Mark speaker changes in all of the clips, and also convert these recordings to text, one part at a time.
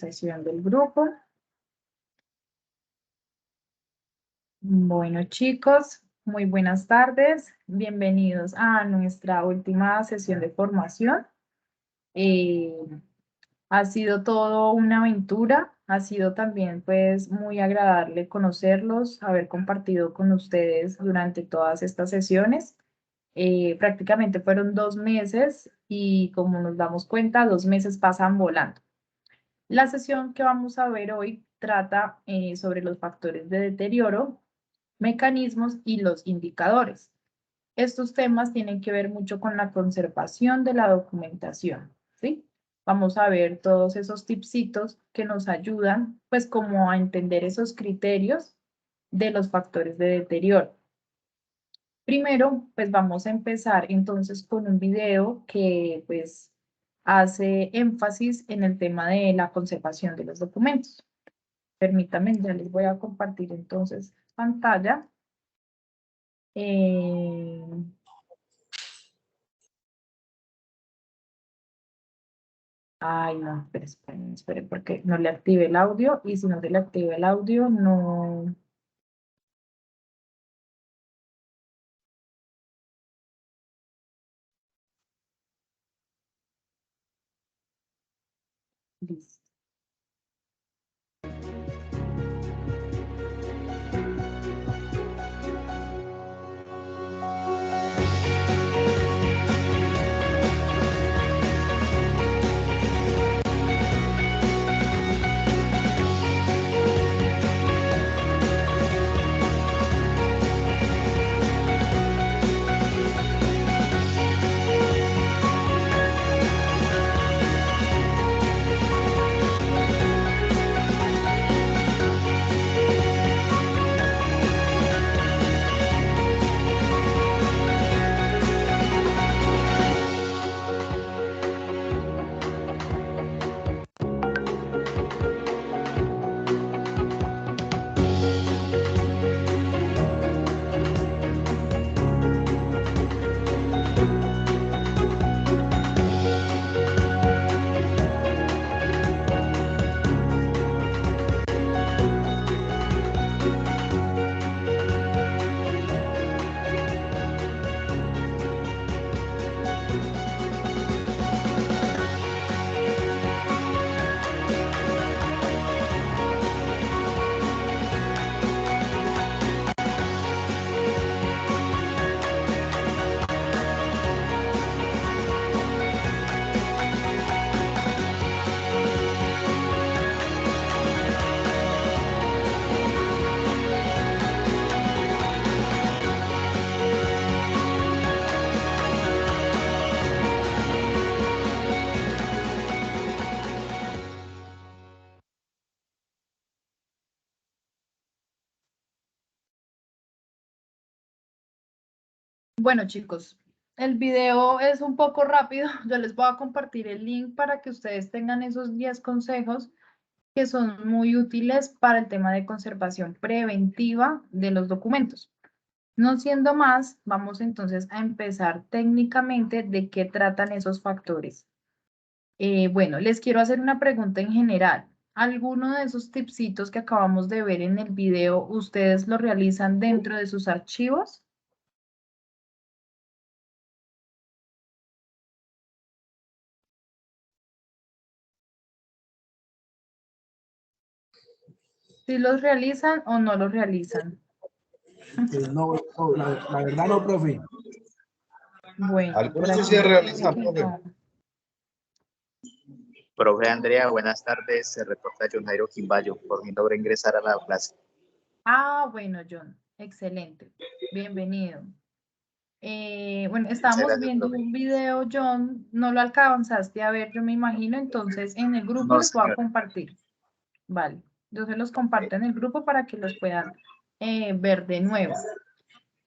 Speaker 1: Sesión del grupo. Bueno, chicos, muy buenas tardes. Bienvenidos a nuestra última sesión de formación. Eh, ha sido todo una aventura. Ha sido también, pues, muy agradable conocerlos, haber compartido con ustedes durante todas estas sesiones. Prácticamente fueron 2 meses y como nos damos cuenta, 2 meses pasan volando. La sesión que vamos a ver hoy trata sobre los factores de deterioro, mecanismos y los indicadores. Estos temas tienen que ver mucho con la conservación de la documentación, ¿sí? Vamos a ver todos esos tipsitos que nos ayudan, pues, como a entender esos criterios de los factores de deterioro. Primero, pues vamos a empezar entonces con un video que, pues, hace énfasis en el tema de la conservación de los documentos. Permítanme, ya les voy a compartir entonces pantalla. Ay, no, espere, porque no le active el audio y si no se le activa el audio, no. Listo. Bueno, chicos, el video es un poco rápido. Yo les voy a compartir el link para que ustedes tengan esos 10 consejos que son muy útiles para el tema de conservación preventiva de los documentos. No siendo más, vamos entonces a empezar técnicamente de qué tratan esos factores. Bueno, les quiero hacer una pregunta en general. ¿Alguno de esos tipsitos que acabamos de ver en el video, ustedes lo realizan dentro de sus archivos? ¿Sí los realizan o no los realizan?
Speaker 2: No, la verdad no, profe.
Speaker 1: Bueno, por
Speaker 3: Algunos sí
Speaker 1: aquí
Speaker 3: se
Speaker 1: me dice
Speaker 3: realizan,
Speaker 1: que
Speaker 3: profe.
Speaker 1: no.
Speaker 4: Profe Andrea, buenas tardes. Se reporta John Jairo Quimbayo. Por mi logro ingresar a la clase.
Speaker 1: Ah, bueno, John, excelente. Bienvenido. Bueno,
Speaker 4: Muchas
Speaker 1: estábamos
Speaker 4: gracias,
Speaker 1: viendo
Speaker 4: profe.
Speaker 1: un video, John, no lo alcanzaste a ver, yo me imagino, entonces en el grupo
Speaker 4: No,
Speaker 1: los voy a
Speaker 4: señor.
Speaker 1: compartir. Vale, yo se los comparto en el grupo para que los puedan ver de nuevo.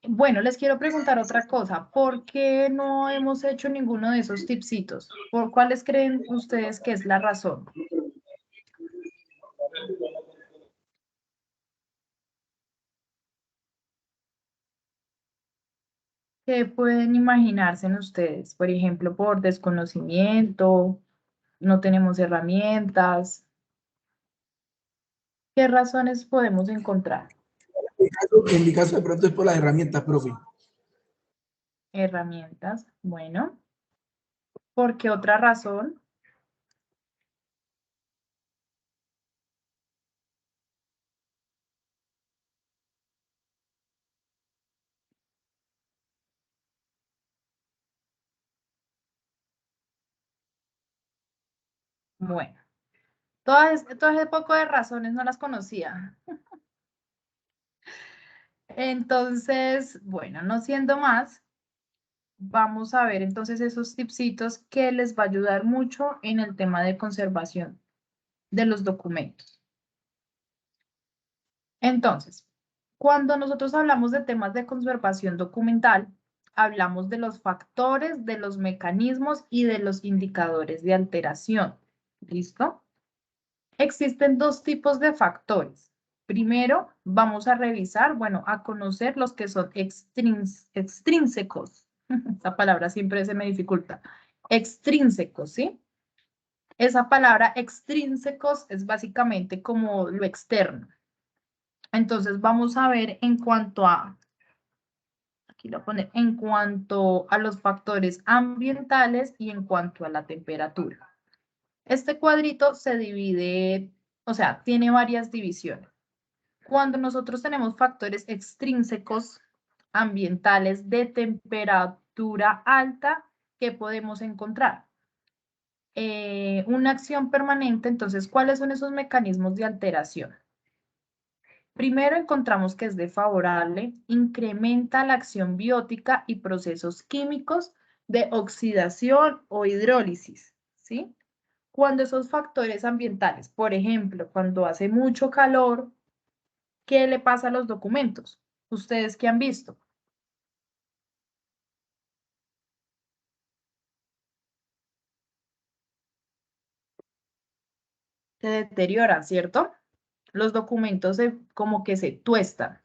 Speaker 1: Bueno, les quiero preguntar otra cosa. ¿Por qué no hemos hecho ninguno de esos tipsitos? ¿Por cuáles creen ustedes que es la razón? ¿Qué pueden imaginarse en ustedes? Por ejemplo, por desconocimiento, no tenemos herramientas. ¿Qué razones podemos encontrar?
Speaker 2: En mi caso de pronto es por las herramientas, profe.
Speaker 1: Herramientas, bueno. ¿Por qué otra razón? Bueno, todo ese poco de razones no las conocía. Entonces, bueno, no siendo más, vamos a ver entonces esos tipsitos que les va a ayudar mucho en el tema de conservación de los documentos. Entonces, cuando nosotros hablamos de temas de conservación documental, hablamos de los factores, de los mecanismos y de los indicadores de alteración. ¿Listo? Existen dos tipos de factores. Primero, vamos a revisar, bueno, a conocer los que son extrínsecos. Esa palabra siempre se me dificulta. Extrínsecos, ¿sí? Esa palabra extrínsecos es básicamente como lo externo. Entonces, vamos a ver en cuanto a, aquí lo pone, en cuanto a los factores ambientales y en cuanto a la temperatura. Este cuadrito se divide, o sea, tiene varias divisiones. Cuando nosotros tenemos factores extrínsecos ambientales de temperatura alta, ¿qué podemos encontrar? Una acción permanente, entonces, ¿cuáles son esos mecanismos de alteración? Primero encontramos que es desfavorable, incrementa la acción biótica y procesos químicos de oxidación o hidrólisis, ¿sí? Cuando esos factores ambientales, por ejemplo, cuando hace mucho calor, ¿qué le pasa a los documentos? ¿Ustedes qué han visto? Se deterioran, ¿cierto? Los documentos como que se tuestan.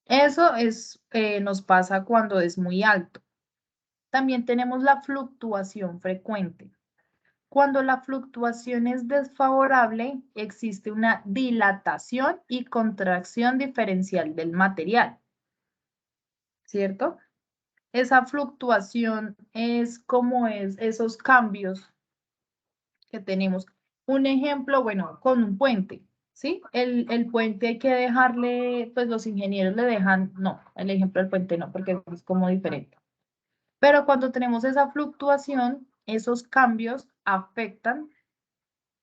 Speaker 1: Eso nos pasa cuando es muy alto. También tenemos la fluctuación frecuente. Cuando la fluctuación es desfavorable, existe una dilatación y contracción diferencial del material, ¿cierto? Esa fluctuación es como es esos cambios que tenemos. Un ejemplo, bueno, con un puente, ¿sí? El puente hay que dejarle, pues los ingenieros le dejan, no, el ejemplo del puente no, porque es como diferente. Pero cuando tenemos esa fluctuación, esos cambios afectan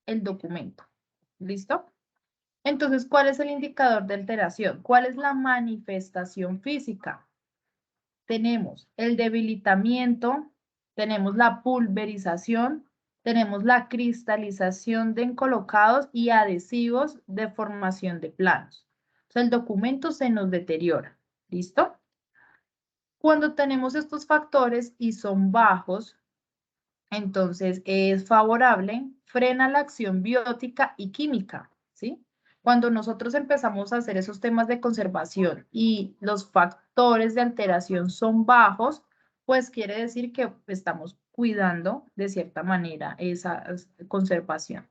Speaker 1: el documento. ¿Listo? Entonces, ¿cuál es el indicador de alteración? ¿Cuál es la manifestación física? Tenemos el debilitamiento, tenemos la pulverización, tenemos la cristalización de encolocados y adhesivos de formación de planos. O sea, el documento se nos deteriora. ¿Listo? Cuando tenemos estos factores y son bajos, entonces es favorable, frena la acción biótica y química, ¿sí? Cuando nosotros empezamos a hacer esos temas de conservación y los factores de alteración son bajos, pues quiere decir que estamos cuidando de cierta manera esa conservación.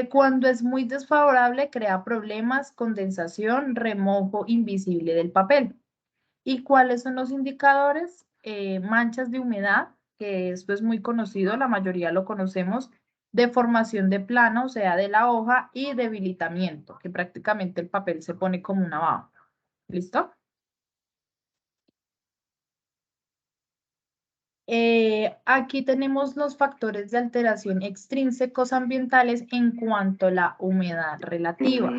Speaker 1: Cuando es muy desfavorable, crea problemas, condensación, remojo invisible del papel. ¿Y cuáles son los indicadores? Manchas de humedad, que esto es muy conocido, la mayoría lo conocemos, deformación de plano, o sea, de la hoja, y debilitamiento, que prácticamente el papel se pone como una baba. ¿Listo? Aquí tenemos los factores de alteración extrínsecos ambientales en cuanto a la humedad relativa.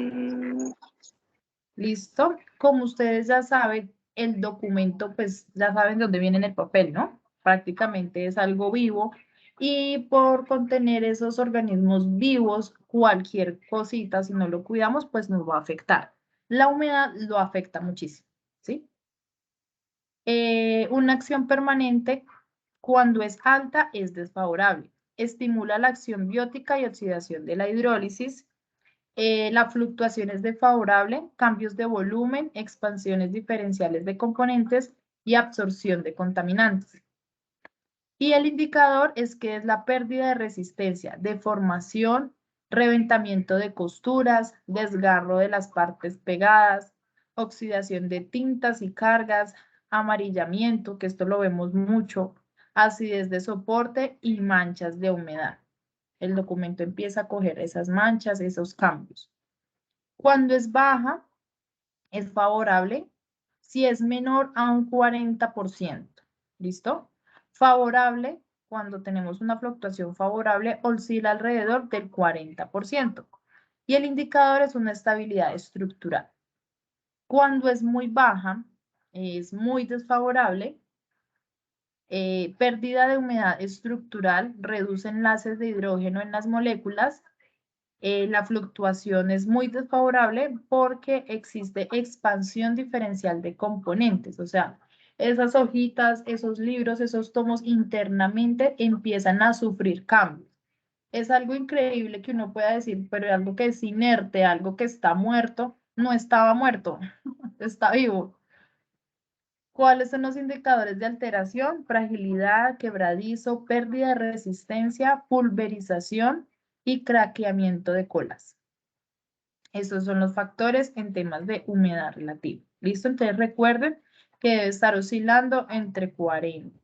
Speaker 1: ¿Listo? Como ustedes ya saben, el documento, pues ya saben de dónde viene en el papel, ¿no? Prácticamente es algo vivo y por contener esos organismos vivos, cualquier cosita, si no lo cuidamos, pues nos va a afectar. La humedad lo afecta muchísimo, ¿sí? Una acción permanente, cuando es alta, es desfavorable. Estimula la acción biótica y oxidación de la hidrólisis. La fluctuación es desfavorable, cambios de volumen, expansiones diferenciales de componentes y absorción de contaminantes. Y el indicador es que es la pérdida de resistencia, deformación, reventamiento de costuras, desgarro de las partes pegadas, oxidación de tintas y cargas, amarillamiento, que esto lo vemos mucho, acidez de soporte y manchas de humedad. El documento empieza a coger esas manchas, esos cambios. Cuando es baja, es favorable. Si es menor a un 40%, ¿listo? Favorable, cuando tenemos una fluctuación favorable, oscila alrededor del 40%. Y el indicador es una estabilidad estructural. Cuando es muy baja, es muy desfavorable. Pérdida de humedad estructural, reduce enlaces de hidrógeno en las moléculas. La fluctuación es muy desfavorable porque existe expansión diferencial de componentes, o sea, esas hojitas, esos libros, esos tomos internamente empiezan a sufrir cambios. Es algo increíble que uno pueda decir, pero algo que es inerte, algo que está muerto, no estaba muerto, está vivo. ¿Cuáles son los indicadores de alteración? Fragilidad, quebradizo, pérdida de resistencia, pulverización y craqueamiento de colas. Estos son los factores en temas de humedad relativa. ¿Listo? Entonces recuerden que debe estar oscilando entre 40.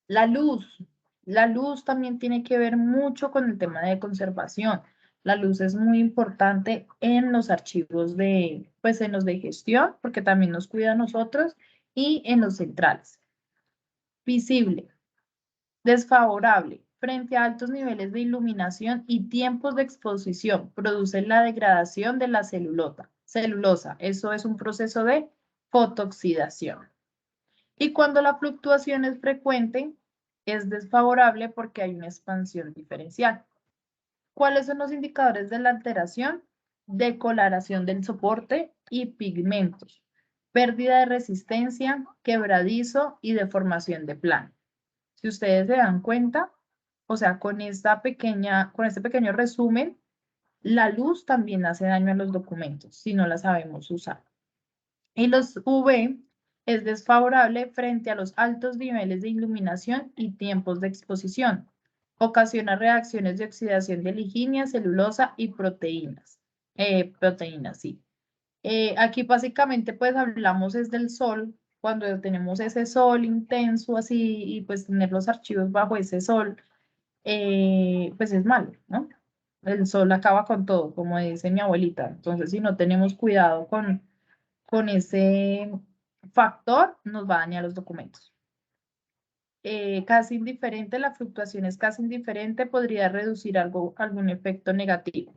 Speaker 1: La luz también tiene que ver mucho con el tema de conservación. La luz es muy importante en los archivos de, pues en los de gestión, porque también nos cuida a nosotros, y en los centrales. Visible, desfavorable, frente a altos niveles de iluminación y tiempos de exposición, produce la degradación de la celulosa. Eso es un proceso de fotooxidación. Y cuando la fluctuación es frecuente, es desfavorable porque hay una expansión diferencial. ¿Cuáles son los indicadores de la alteración? Decoloración del soporte y pigmentos, pérdida de resistencia, quebradizo y deformación de plano. Si ustedes se dan cuenta, o sea, con este pequeño resumen, la luz también hace daño a los documentos si no la sabemos usar. Y los UV es desfavorable frente a los altos niveles de iluminación y tiempos de exposición. Ocasiona reacciones de oxidación de lignina, celulosa y proteínas. Proteínas, sí. Aquí básicamente pues hablamos es del sol, cuando tenemos ese sol intenso así y pues tener los archivos bajo ese sol, pues es malo, ¿no? El sol acaba con todo, como dice mi abuelita. Entonces, si no tenemos cuidado con ese factor, nos va a dañar los documentos. Casi indiferente, la fluctuación es casi indiferente, podría reducir algún efecto negativo.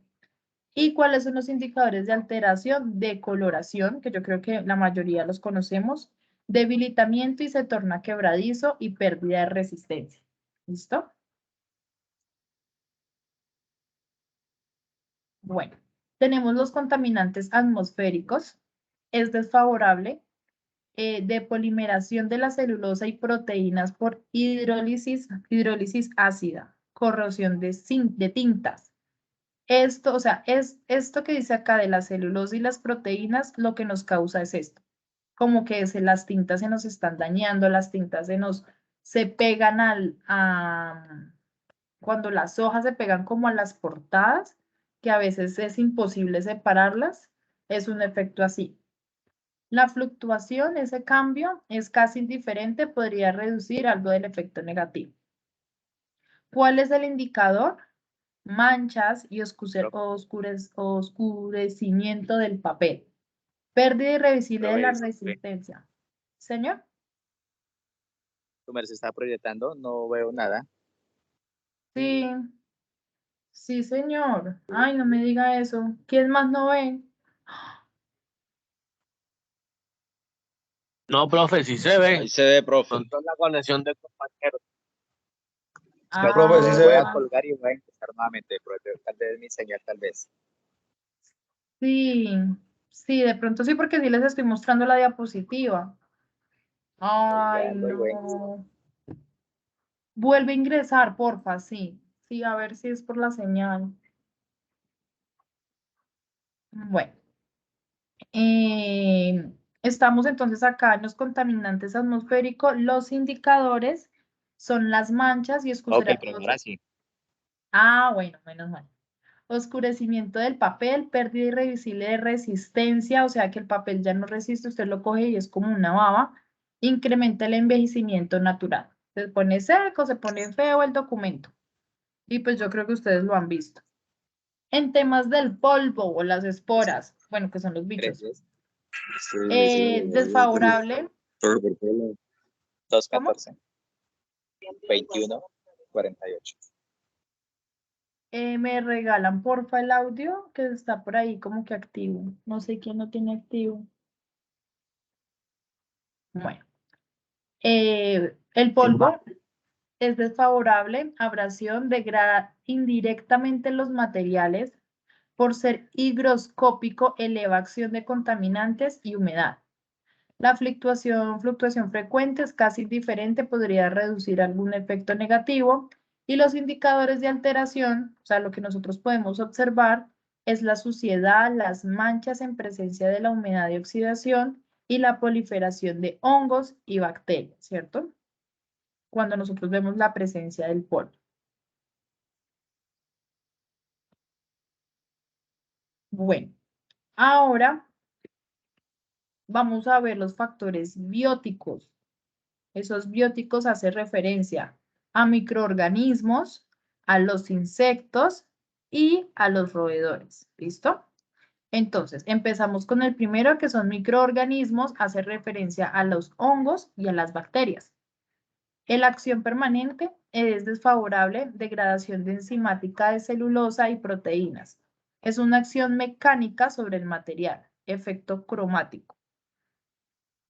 Speaker 1: ¿Y cuáles son los indicadores de alteración? De coloración, que yo creo que la mayoría los conocemos, debilitamiento y se torna quebradizo y pérdida de resistencia. ¿Listo? Bueno, tenemos los contaminantes atmosféricos. Es desfavorable. Depolimeración de la celulosa y proteínas por hidrólisis ácida, corrosión de tintas. Esto, o sea, es esto que dice acá de la celulosa y las proteínas, lo que nos causa es esto. Como que las tintas se nos están dañando, las tintas se pegan cuando las hojas se pegan como a las portadas, que a veces es imposible separarlas, es un efecto así. La fluctuación, ese cambio, es casi indiferente, podría reducir algo del efecto negativo. ¿Cuál es el indicador? Manchas y oscurecimiento del papel. Pérdida irreversible de la resistencia. Señor.
Speaker 4: Tu merced está proyectando, no veo nada.
Speaker 1: Sí, sí, señor. Ay, no me diga eso. ¿Quién más no ve?
Speaker 3: No, profe, sí se ve.
Speaker 5: Ahí se ve, profe.
Speaker 3: Pronto la conexión de compañeros.
Speaker 2: profe, sí se
Speaker 4: Voy
Speaker 2: ve.
Speaker 4: a colgar y voy a empezar nuevamente, profe. Tal vez mi señal, tal vez.
Speaker 1: Sí, sí, de pronto sí, porque sí les estoy mostrando la diapositiva. Ay, no. Vuelve a ingresar, porfa, sí. Sí, a ver si es por la señal. Bueno. Estamos entonces acá en los contaminantes atmosféricos. Los indicadores son las manchas y
Speaker 4: Ok,
Speaker 1: oscurecimiento.
Speaker 4: pero ahora sí.
Speaker 1: Ah, bueno, menos mal. Oscurecimiento del papel, pérdida irreversible de resistencia, o sea que el papel ya no resiste, usted lo coge y es como una baba. Incrementa el envejecimiento natural. Se pone seco, se pone feo el documento. Y pues yo creo que ustedes lo han visto. En temas del polvo o las esporas, bueno, que son los bichos. Desfavorable.
Speaker 4: 214. 21, 48.
Speaker 1: Me regalan porfa el audio que está por ahí como que activo. No sé quién lo tiene activo. Bueno. El polvo es desfavorable, abrasión, degrada indirectamente los materiales por ser higroscópico, eleva acción de contaminantes y humedad. La fluctuación frecuente es casi indiferente, podría reducir algún efecto negativo y los indicadores de alteración, o sea, lo que nosotros podemos observar es la suciedad, las manchas en presencia de la humedad y oxidación y la proliferación de hongos y bacterias, ¿cierto? Cuando nosotros vemos la presencia del polvo. Bueno, ahora vamos a ver los factores bióticos. Esos bióticos hacen referencia a microorganismos, a los insectos y a los roedores. ¿Listo? Entonces, empezamos con el primero, que son microorganismos, hace referencia a los hongos y a las bacterias. La acción permanente es desfavorable, degradación de enzimática de celulosa y proteínas. Es una acción mecánica sobre el material, efecto cromático.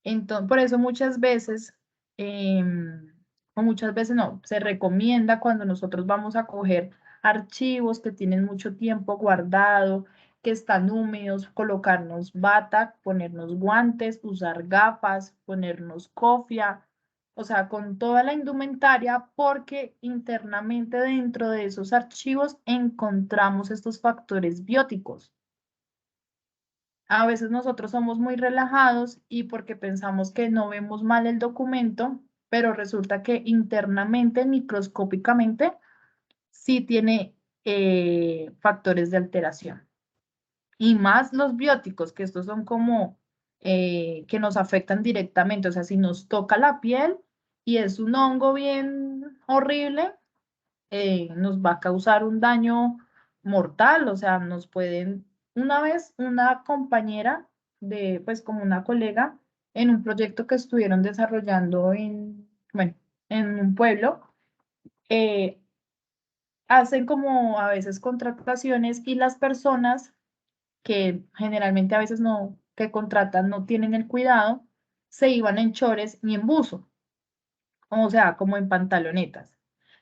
Speaker 1: Entonces, por eso muchas veces, o muchas veces no, se recomienda cuando nosotros vamos a coger archivos que tienen mucho tiempo guardado, que están húmedos, colocarnos bata, ponernos guantes, usar gafas, ponernos cofia, o sea, con toda la indumentaria, porque internamente dentro de esos archivos encontramos estos factores bióticos. A veces nosotros somos muy relajados y porque pensamos que no vemos mal el documento, pero resulta que internamente, microscópicamente, sí tiene factores de alteración. Y más los bióticos, que estos son como que nos afectan directamente. O sea, si nos toca la piel y es un hongo bien horrible, nos va a causar un daño mortal, o sea, nos pueden, una vez una compañera de, pues como una colega, en un proyecto que estuvieron desarrollando en, bueno, en un pueblo, eh, hacen como a veces contrataciones y las personas que generalmente a veces no, que contratan no tienen el cuidado, se iban en chores y en buzo, o sea, como en pantalonetas.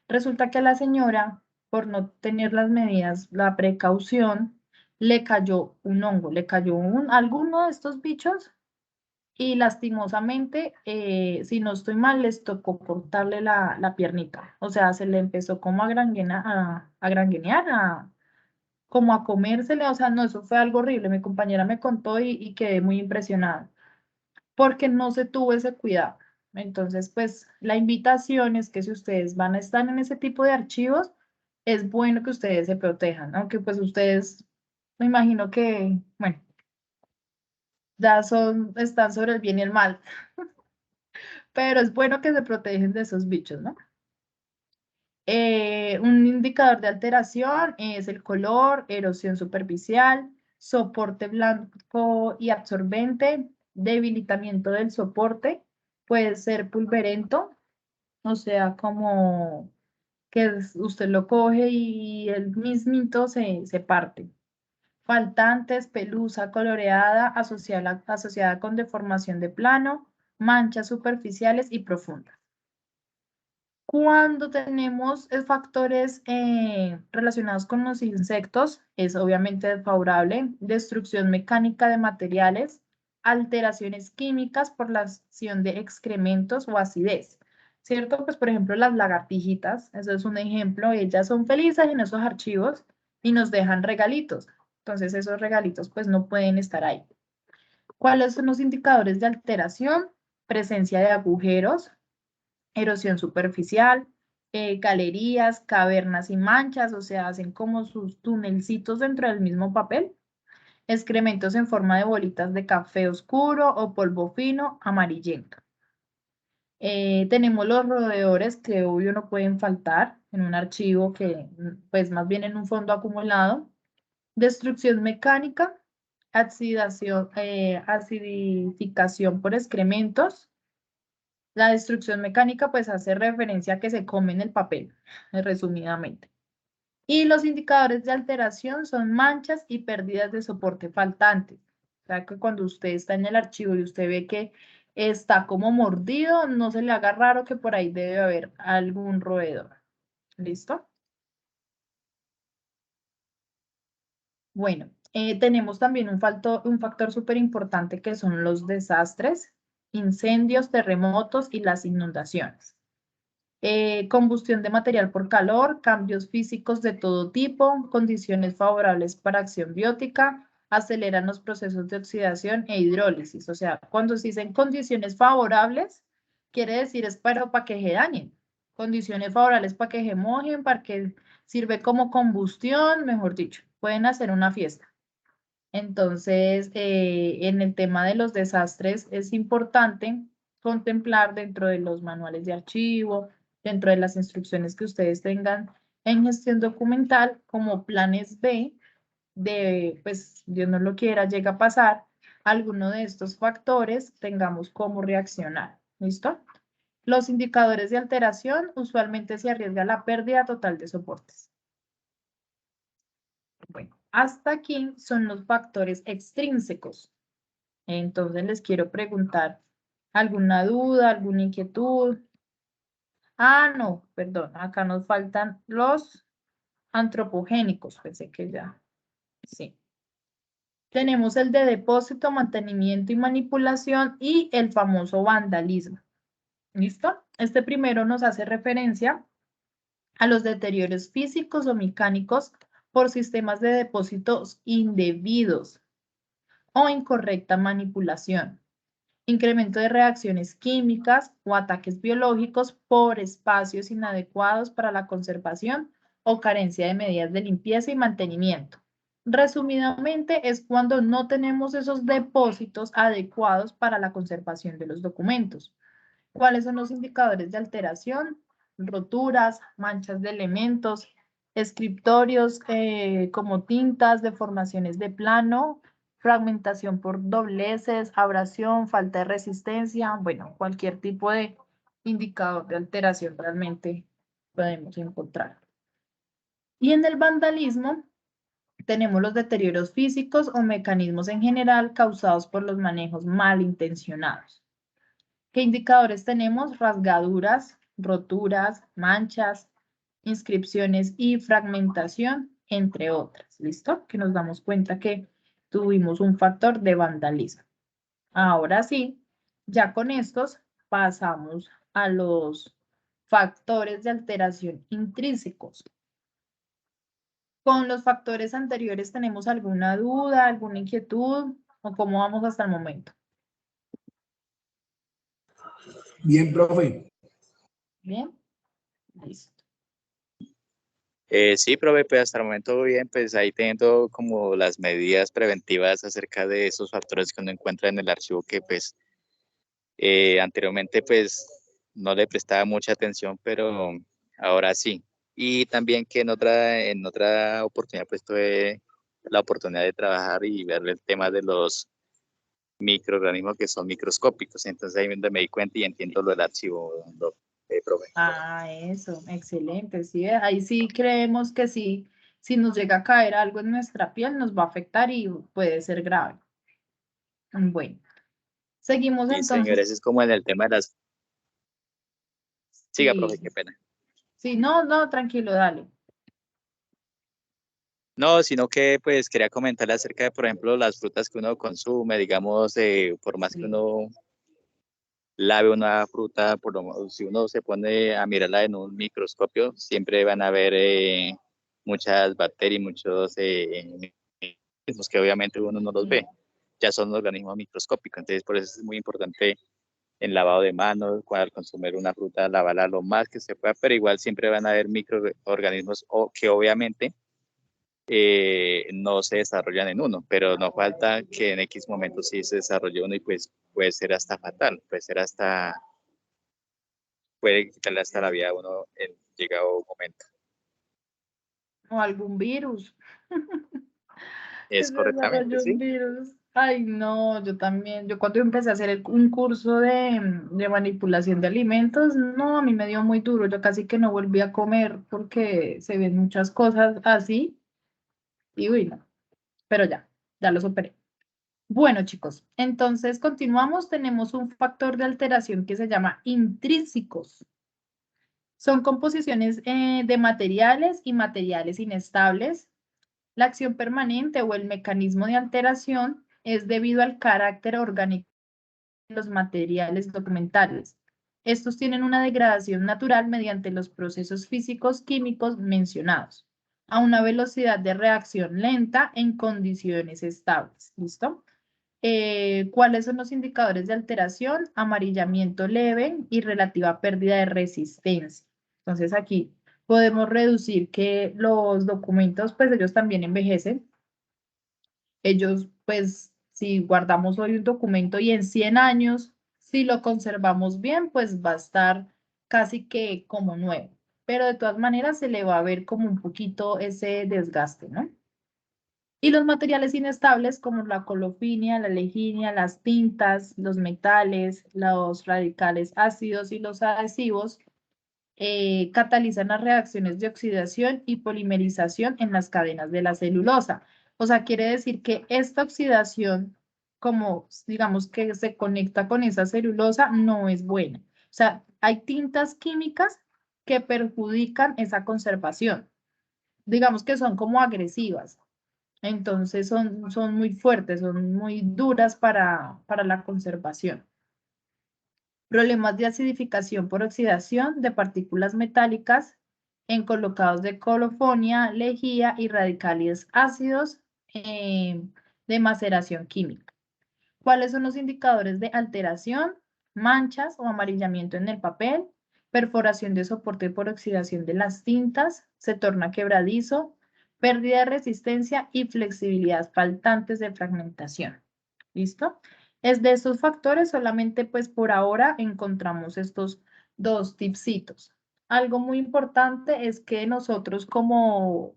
Speaker 1: Resulta que a la señora, por no tener las medidas, la precaución, le cayó un hongo, le cayó alguno de estos bichos y lastimosamente, si no estoy mal, les tocó cortarle la piernita. O sea, se le empezó como a granguenear, como a comérsele. O sea, no, eso fue algo horrible. Mi compañera me contó y quedé muy impresionada porque no se tuvo ese cuidado. Entonces, pues la invitación es que si ustedes van a estar en ese tipo de archivos, es bueno que ustedes se protejan, aunque pues ustedes, me imagino que, bueno, ya están sobre el bien y el mal, pero es bueno que se protegen de esos bichos, ¿no? Un indicador de alteración es el color, erosión superficial, soporte blanco y absorbente, debilitamiento del soporte, puede ser pulverento, o sea, como que usted lo coge y el mismito se parte. Faltantes, pelusa coloreada asociada con deformación de plano, manchas superficiales y profundas. Cuando tenemos factores relacionados con los insectos, es obviamente desfavorable, destrucción mecánica de materiales, alteraciones químicas por la acción de excrementos o acidez, ¿cierto? Pues por ejemplo las lagartijitas, eso es un ejemplo, ellas son felices en esos archivos y nos dejan regalitos, entonces esos regalitos pues no pueden estar ahí. ¿Cuáles son los indicadores de alteración? Presencia de agujeros, erosión superficial, galerías, cavernas y manchas, o sea, hacen como sus tunelcitos dentro del mismo papel, excrementos en forma de bolitas de café oscuro o polvo fino amarillento. Tenemos los roedores que obvio no pueden faltar en un archivo que, pues más bien en un fondo acumulado. Destrucción mecánica, acidificación por excrementos. La destrucción mecánica pues hace referencia a que se comen el papel, resumidamente. Y los indicadores de alteración son manchas y pérdidas de soporte faltantes. O sea que cuando usted está en el archivo y usted ve que está como mordido, no se le haga raro que por ahí debe haber algún roedor. ¿Listo? Bueno, tenemos también un factor súper importante que son los desastres, incendios, terremotos y las inundaciones. Combustión de material por calor, cambios físicos de todo tipo, condiciones favorables para acción biótica, aceleran los procesos de oxidación e hidrólisis. O sea, cuando se dicen condiciones favorables, quiere decir es para que se dañen. Condiciones favorables para que se mojen, para que sirve como combustión, mejor dicho, pueden hacer una fiesta. Entonces, en el tema de los desastres es importante contemplar dentro de los manuales de archivo, dentro de las instrucciones que ustedes tengan en gestión documental, como planes B, de, pues, Dios no lo quiera, llega a pasar alguno de estos factores, tengamos cómo reaccionar. ¿Listo? Los indicadores de alteración usualmente se arriesga la pérdida total de soportes. Bueno, hasta aquí son los factores extrínsecos. Entonces les quiero preguntar, ¿alguna duda, alguna inquietud? Ah, no, perdón, acá nos faltan los antropogénicos, pensé que ya, sí. Tenemos el de depósito, mantenimiento y manipulación y el famoso vandalismo. ¿Listo? Este primero nos hace referencia a los deterioros físicos o mecánicos por sistemas de depósitos indebidos o incorrecta manipulación, incremento de reacciones químicas o ataques biológicos por espacios inadecuados para la conservación o carencia de medidas de limpieza y mantenimiento. Resumidamente, es cuando no tenemos esos depósitos adecuados para la conservación de los documentos. ¿Cuáles son los indicadores de alteración? Roturas, manchas de elementos, escritorios como tintas, deformaciones de plano, fragmentación por dobleces, abrasión, falta de resistencia, bueno, cualquier tipo de indicador de alteración realmente podemos encontrar. Y en el vandalismo tenemos los deterioros físicos o mecanismos en general causados por los manejos malintencionados. ¿Qué indicadores tenemos? Rasgaduras, roturas, manchas, inscripciones y fragmentación, entre otras. ¿Listo? Que nos damos cuenta que tuvimos un factor de vandalismo. Ahora sí, ya con estos pasamos a los factores de alteración intrínsecos. ¿Con los factores anteriores tenemos alguna duda, alguna inquietud o cómo vamos hasta el momento?
Speaker 2: Bien, profe.
Speaker 1: Bien, listo.
Speaker 4: Sí, profe, pues hasta el momento bien, pues ahí teniendo como las medidas preventivas acerca de esos factores que uno encuentra en el archivo que pues anteriormente pues no le prestaba mucha atención, pero ahora sí. Y también que en otra oportunidad pues tuve la oportunidad de trabajar y ver el tema de los microorganismos que son microscópicos. Entonces ahí donde me di cuenta y entiendo lo del archivo, profe.
Speaker 1: Ah, eso, excelente. Sí, ahí sí creemos que sí, si nos llega a caer algo en nuestra piel, nos va a afectar y puede ser grave. Bueno, seguimos
Speaker 4: Sí,
Speaker 1: entonces.
Speaker 4: señores, es como en el tema de las... Siga, profe,
Speaker 1: Sí,
Speaker 4: qué pena.
Speaker 1: sí, no, no, tranquilo, dale.
Speaker 4: No, sino que pues quería comentarle acerca de, por ejemplo, las frutas que uno consume, digamos, por más que
Speaker 1: Sí,
Speaker 4: uno lave una fruta, si uno se pone a mirarla en un microscopio, siempre van a haber muchas bacterias, muchos organismos que obviamente uno no los ve, ya son organismos microscópicos, entonces por eso es muy importante en lavado de manos, al consumir una fruta, lavarla lo más que se pueda, pero igual siempre van a haber microorganismos que obviamente no se desarrollan en uno, pero no falta que en X momento sí se desarrolle uno y pues puede ser hasta fatal, puede quitarle hasta la vida a uno en llegado momento.
Speaker 1: O algún virus. Que
Speaker 4: Es
Speaker 1: se
Speaker 4: correctamente,
Speaker 1: desarrolló un
Speaker 4: sí.
Speaker 1: virus. Ay, no, yo también. Yo cuando empecé a hacer un curso de manipulación de alimentos, no, a mí me dio muy duro. Yo casi que no volví a comer porque se ven muchas cosas así. Y uy, no. Pero ya lo superé. Bueno, chicos, entonces continuamos. Tenemos un factor de alteración que se llama intrínsecos. Son composiciones de materiales y materiales inestables. La acción permanente o el mecanismo de alteración es debido al carácter orgánico de los materiales documentales. Estos tienen una degradación natural mediante los procesos físicos químicos mencionados, a una velocidad de reacción lenta en condiciones estables. ¿Listo? ¿Cuáles son los indicadores de alteración? Amarillamiento leve y relativa pérdida de resistencia. Entonces aquí podemos reducir que los documentos, pues ellos también envejecen. Ellos, pues, si guardamos hoy un documento y en 100 años, si lo conservamos bien, pues va a estar casi que como nuevo. Pero de todas maneras se le va a ver como un poquito ese desgaste, ¿no? Y los materiales inestables como la colofinia, la leginia, las tintas, los metales, los radicales ácidos y los adhesivos catalizan las reacciones de oxidación y polimerización en las cadenas de la celulosa. O sea, quiere decir que esta oxidación, como digamos que se conecta con esa celulosa, no es buena. O sea, hay tintas químicas que perjudican esa conservación. Digamos que son como agresivas. Entonces son muy fuertes, son muy duras para la conservación. Problemas de acidificación por oxidación de partículas metálicas en colocados de colofonia, lejía y radicales ácidos de maceración química. ¿Cuáles son los indicadores de alteración? Manchas o amarillamiento en el papel, perforación de soporte por oxidación de las tintas, se torna quebradizo, pérdida de resistencia y flexibilidad faltantes de fragmentación. ¿Listo? Es de estos factores, solamente pues por ahora encontramos estos dos tipsitos. Algo muy importante es que nosotros como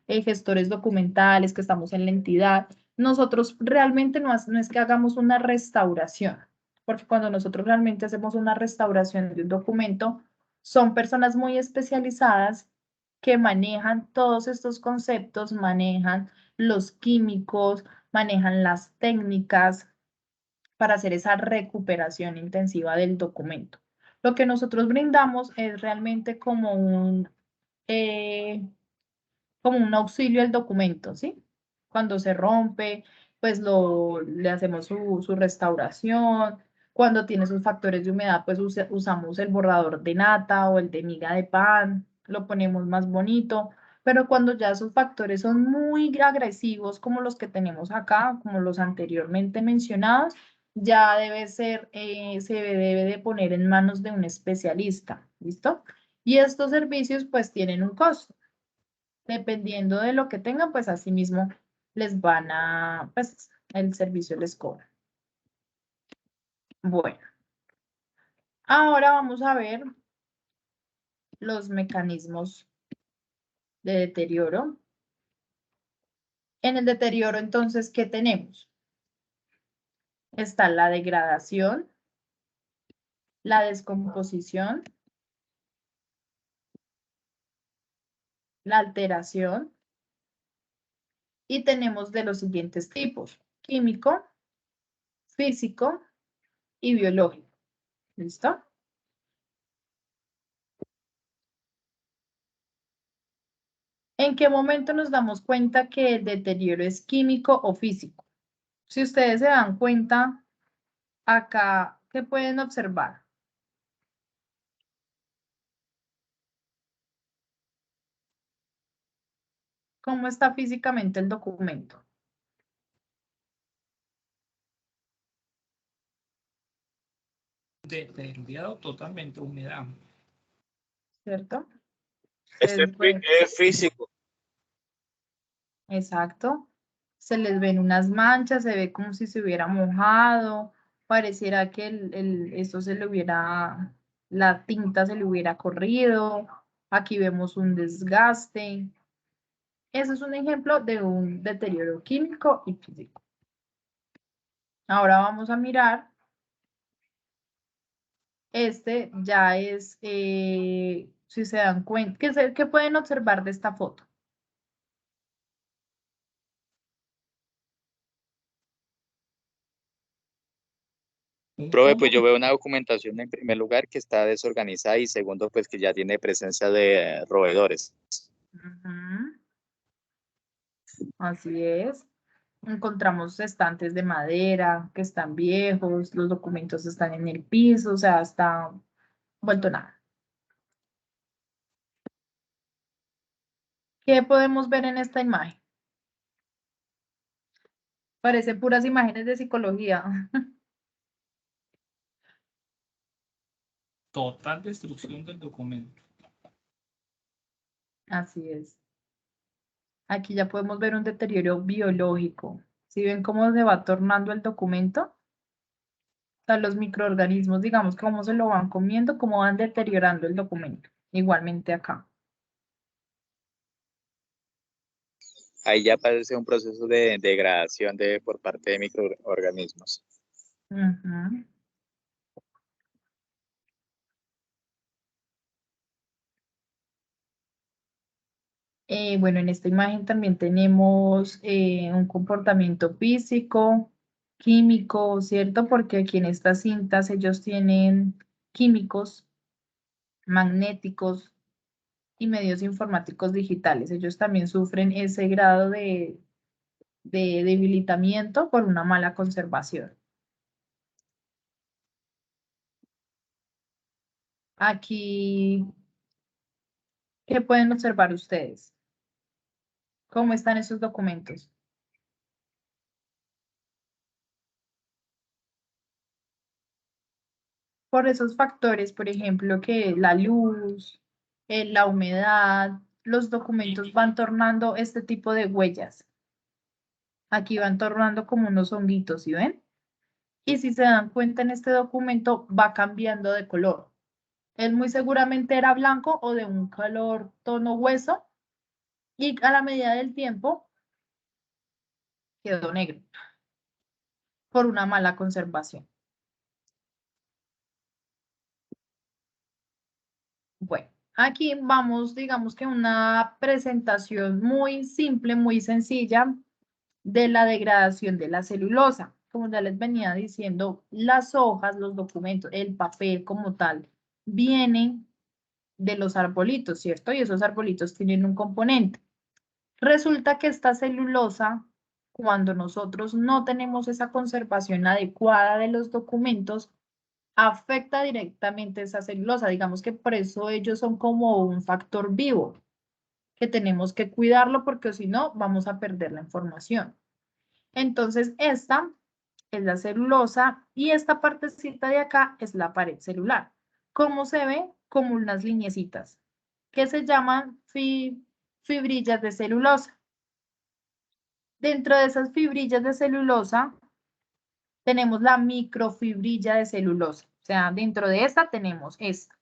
Speaker 1: gestores documentales que estamos en la entidad, nosotros realmente no es que hagamos una restauración, porque cuando nosotros realmente hacemos una restauración de un documento, son personas muy especializadas que manejan todos estos conceptos, manejan los químicos, manejan las técnicas para hacer esa recuperación intensiva del documento. Lo que nosotros brindamos es realmente como un auxilio al documento, ¿sí? Cuando se rompe, pues le hacemos su restauración. Cuando tiene sus factores de humedad, pues usamos el borrador de nata o el de miga de pan, lo ponemos más bonito. Pero cuando ya sus factores son muy agresivos, como los que tenemos acá, como los anteriormente mencionados, ya se debe de poner en manos de un especialista, ¿listo? Y estos servicios pues tienen un costo. Dependiendo de lo que tengan, pues así mismo pues el servicio les cobra. Bueno, ahora vamos a ver los mecanismos de deterioro. En el deterioro, entonces, ¿qué tenemos? Está la degradación, la descomposición, la alteración, y tenemos de los siguientes tipos: químico, físico y biológico. ¿Listo? ¿En qué momento nos damos cuenta que el deterioro es químico o físico? Si ustedes se dan cuenta, acá, ¿qué pueden observar? ¿Cómo está físicamente el documento?
Speaker 5: deteriorado totalmente humedad.
Speaker 1: ¿Cierto?
Speaker 3: Este es físico.
Speaker 1: Exacto. Se les ven unas manchas, se ve como si se hubiera mojado, pareciera que esto se le hubiera, la tinta se le hubiera corrido. Aquí vemos un desgaste. Eso es un ejemplo de un deterioro químico y físico. Ahora vamos a mirar. Este ya es, si se dan cuenta, ¿qué pueden observar de esta foto?
Speaker 4: Profe, pues yo veo una documentación en primer lugar que está desorganizada y segundo, pues que ya tiene presencia de roedores.
Speaker 1: Ujú. Así es. Encontramos estantes de madera que están viejos, los documentos están en el piso, o sea, está vuelto nada. ¿Qué podemos ver en esta imagen? Parecen puras imágenes de psicología.
Speaker 5: Total destrucción del documento.
Speaker 1: Así es. Aquí ya podemos ver un deterioro biológico. ¿Sí ven cómo se va tornando el documento? O sea, los microorganismos, digamos, cómo se lo van comiendo, cómo van deteriorando el documento. Igualmente acá.
Speaker 4: Ahí ya aparece un proceso de degradación por parte de microorganismos.
Speaker 1: Ujú. Bueno, en esta imagen también tenemos un comportamiento físico, químico, ¿cierto? Porque aquí en estas cintas ellos tienen químicos, magnéticos y medios informáticos digitales. Ellos también sufren ese grado de debilitamiento por una mala conservación. Aquí, ¿qué pueden observar ustedes? ¿Cómo están esos documentos? Por esos factores, por ejemplo, que la luz, la humedad, los documentos van tornando este tipo de huellas. Aquí van tornando como unos honguitos, ¿sí ven? Y si se dan cuenta en este documento va cambiando de color. Él muy seguramente era blanco o de un color tono hueso y a la medida del tiempo quedó negro por una mala conservación. Bueno, aquí vamos, digamos que una presentación muy simple, muy sencilla de la degradación de la celulosa. Como ya les venía diciendo, las hojas, los documentos, el papel como tal, vienen de los arbolitos, ¿cierto? Y esos arbolitos tienen un componente. Resulta que esta celulosa, cuando nosotros no tenemos esa conservación adecuada de los documentos, afecta directamente esa celulosa. Digamos que por eso ellos son como un factor vivo, que tenemos que cuidarlo porque si no, vamos a perder la información. Entonces, esta es la celulosa y esta partecita de acá es la pared celular. ¿Cómo se ve? Como unas lineecitas que se llaman fibrillas de celulosa. Dentro de esas fibrillas de celulosa tenemos la microfibrilla de celulosa. O sea, dentro de esta tenemos esta.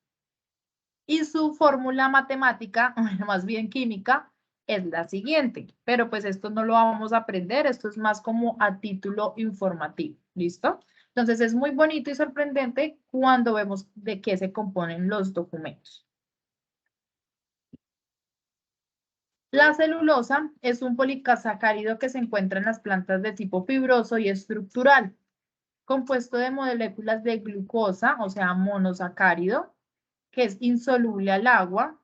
Speaker 1: Y su fórmula matemática, más bien química, es la siguiente. Pero pues esto no lo vamos a aprender, esto es más como a título informativo. ¿Listo? Entonces es muy bonito y sorprendente cuando vemos de qué se componen los documentos. La celulosa es un polisacárido que se encuentra en las plantas de tipo fibroso y estructural, compuesto de moléculas de glucosa, o sea, monosacárido, que es insoluble al agua,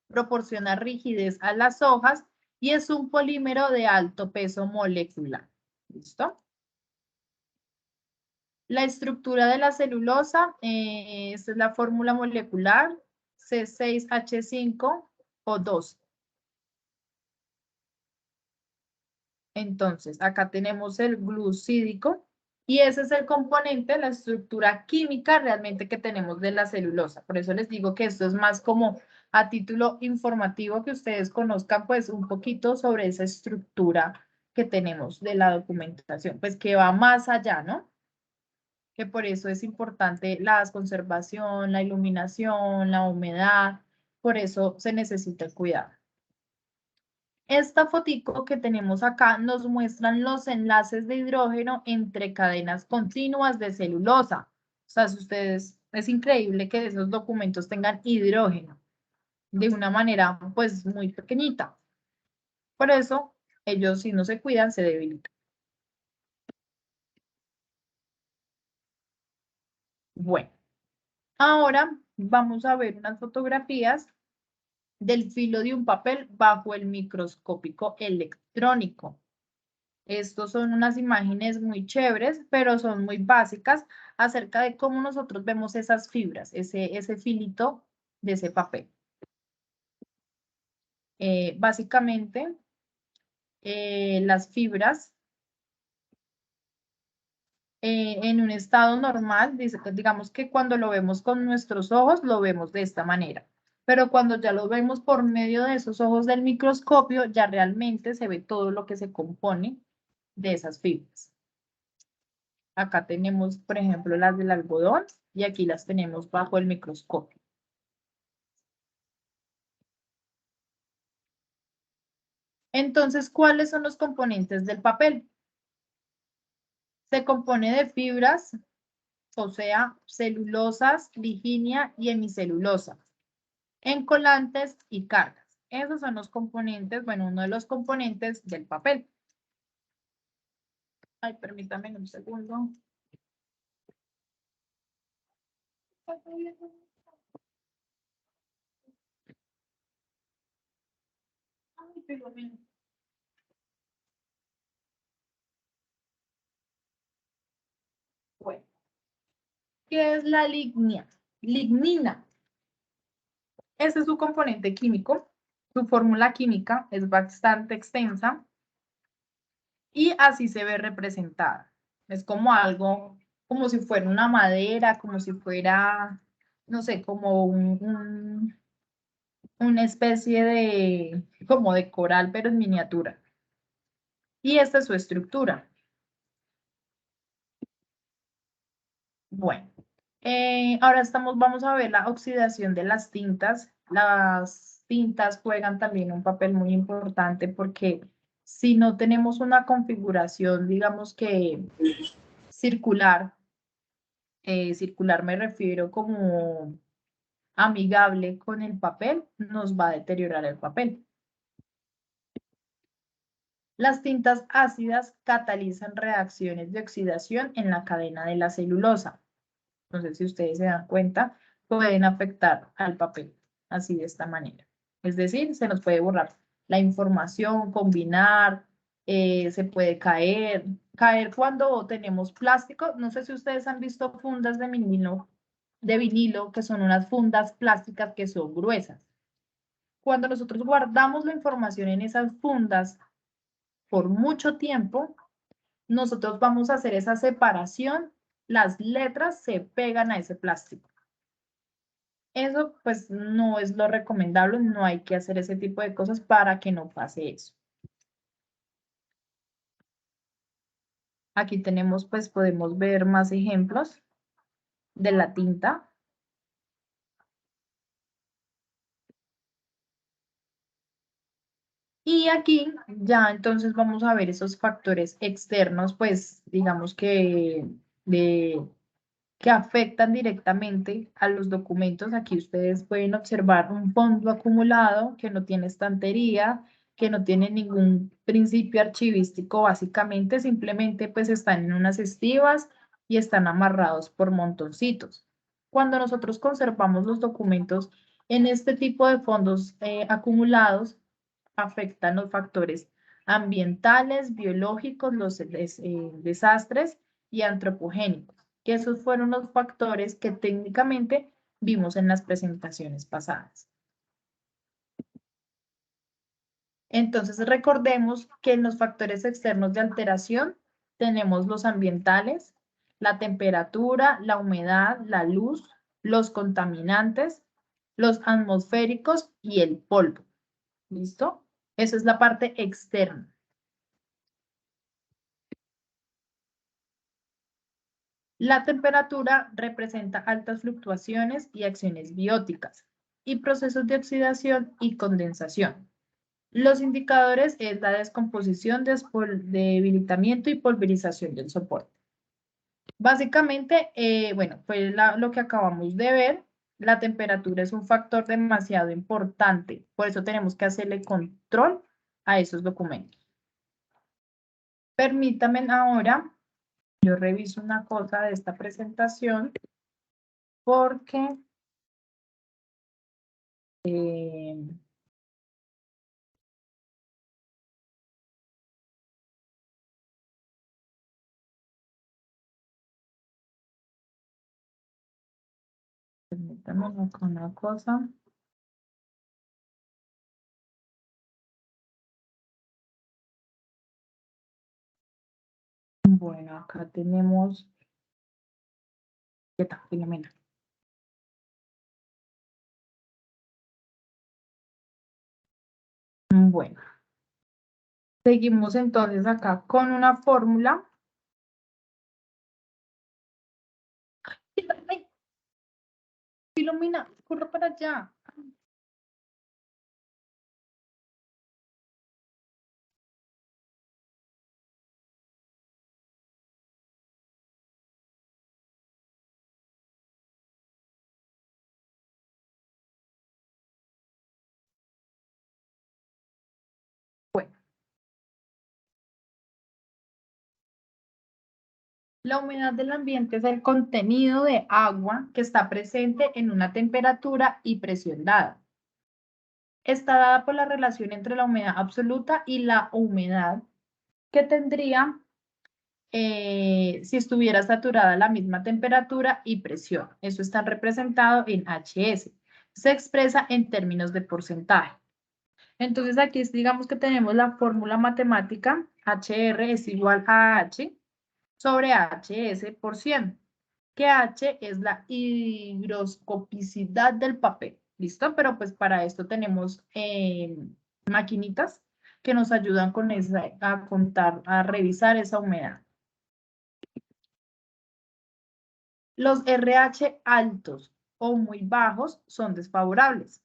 Speaker 1: proporciona rigidez a las hojas y es un polímero de alto peso molecular. ¿Listo? La estructura de la celulosa, esta es la fórmula molecular, C6H5O2. Entonces, acá tenemos el glucídico, Y ese es el componente, la estructura química realmente que tenemos de la celulosa. Por eso les digo que esto es más como a título informativo que ustedes conozcan pues un poquito sobre esa estructura que tenemos de la documentación, pues que va más allá, ¿no? Que por eso es importante la conservación, la iluminación, la humedad, por eso se necesita el cuidado. Esta fotico que tenemos acá nos muestran los enlaces de hidrógeno entre cadenas continuas de celulosa. O sea, si ustedes, es increíble que esos documentos tengan hidrógeno de una manera pues muy pequeñita. Por eso ellos si no se cuidan se debilitan. Bueno, ahora vamos a ver unas fotografías del filo de un papel bajo el microscópico electrónico. Estos son unas imágenes muy chéveres, pero son muy básicas acerca de cómo nosotros vemos esas fibras, ese filito de ese papel. Básicamente, las fibras en un estado normal, digamos que cuando lo vemos con nuestros ojos, lo vemos de esta manera. Pero cuando ya lo vemos por medio de esos ojos del microscopio, ya realmente se ve todo lo que se compone de esas fibras. Acá tenemos, por ejemplo, las del algodón y aquí las tenemos bajo el microscopio. Entonces, ¿cuáles son los componentes del papel? Se compone de fibras, o sea, celulosas, lignina y hemicelulosa, encolantes y cargas. Esos son los componentes, bueno, uno de los componentes del papel. Ay, permítame un segundo. Ay, pero bueno, ¿qué es la lignina? Lignina. Ese es su componente químico. Su fórmula química es bastante extensa y así se ve representada. Es como algo, como si fuera una madera, como si fuera, no sé, como una especie de, como de coral, pero en miniatura. Y esta es su estructura. Bueno, ahora vamos a ver la oxidación de las tintas. Las tintas juegan también un papel muy importante porque si no tenemos una configuración, digamos que circular, circular me refiero como amigable con el papel, nos va a deteriorar el papel. Las tintas ácidas catalizan reacciones de oxidación en la cadena de la celulosa. Entonces, si ustedes se dan cuenta, pueden afectar al papel, así de esta manera. Es decir, se nos puede borrar la información, combinar, se puede caer. Caer cuando tenemos plástico. No sé si ustedes han visto fundas de vinilo, que son unas fundas plásticas que son gruesas. Cuando nosotros guardamos la información en esas fundas por mucho tiempo, nosotros vamos a hacer esa separación, las letras se pegan a ese plástico. Eso pues no es lo recomendable, no hay que hacer ese tipo de cosas para que no pase eso. Aquí tenemos, pues podemos ver más ejemplos de la tinta. Y aquí ya entonces vamos a ver esos factores externos, pues digamos que afectan directamente a los documentos. Aquí ustedes pueden observar un fondo acumulado que no tiene estantería, que no tiene ningún principio archivístico, básicamente simplemente pues están en unas estivas y están amarrados por montoncitos. Cuando nosotros conservamos los documentos en este tipo de fondos acumulados, afectan los factores ambientales, biológicos, los desastres y antropogénicos, que esos fueron los factores que técnicamente vimos en las presentaciones pasadas. Entonces recordemos que en los factores externos de alteración tenemos los ambientales, la temperatura, la humedad, la luz, los contaminantes, los atmosféricos y el polvo. ¿Listo? Esa es la parte externa. La temperatura representa altas fluctuaciones y acciones bióticas y procesos de oxidación y condensación. Los indicadores es la descomposición, debilitamiento y pulverización del soporte. Básicamente, bueno, fue lo que acabamos de ver. La temperatura es un factor demasiado importante, por eso tenemos que hacerle control a esos documentos. Permítanme ahora, yo reviso una cosa de esta presentación, porque permítanme una cosa. Bueno, acá tenemos. ¿Qué tal, Filomena? Bueno, seguimos entonces acá con una fórmula. ¡Ay! Filomena, corre para allá. Bueno. La humedad del ambiente es el contenido de agua que está presente en una temperatura y presión dada. Está dada por la relación entre la humedad absoluta y la humedad que tendría si estuviera saturada a la misma temperatura y presión. Eso está representado en HS. Se expresa en términos de porcentaje. Entonces aquí digamos que tenemos la fórmula matemática, HR es igual a H sobre HS por 100, que H es la higroscopicidad del papel. ¿Listo? Pero pues para esto tenemos maquinitas que nos ayudan con esa, a contar, a revisar esa humedad. Los RH altos o muy bajos son desfavorables.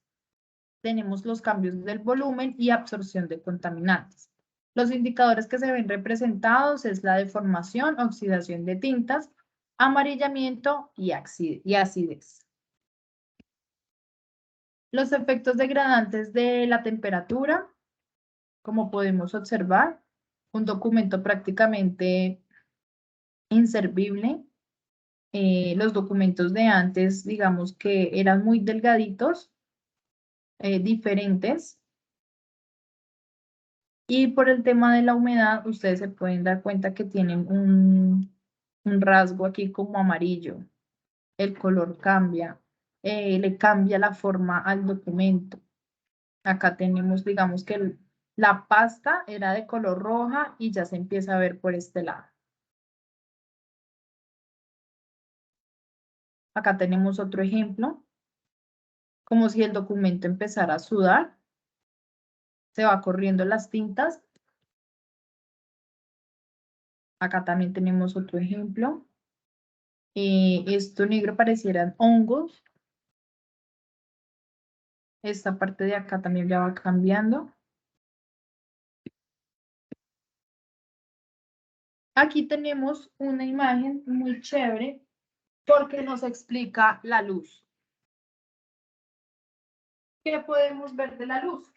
Speaker 1: Tenemos los cambios del volumen y absorción de contaminantes. Los indicadores que se ven representados es la deformación, oxidación de tintas, amarillamiento y acidez. Los efectos degradantes de la temperatura, como podemos observar, un documento prácticamente inservible. Los documentos de antes, digamos que eran muy delgaditos, diferentes. Y por el tema de la humedad, ustedes se pueden dar cuenta que tienen un rasgo aquí como amarillo. El color cambia, le cambia la forma al documento. Acá tenemos, digamos que la pasta era de color roja y ya se empieza a ver por este lado. Acá tenemos otro ejemplo, como si el documento empezara a sudar. Se va corriendo las tintas. Acá también tenemos otro ejemplo. Esto negro parecieran hongos. Esta parte de acá también ya va cambiando. Aquí tenemos una imagen muy chévere porque nos explica la luz. ¿Qué podemos ver de la luz?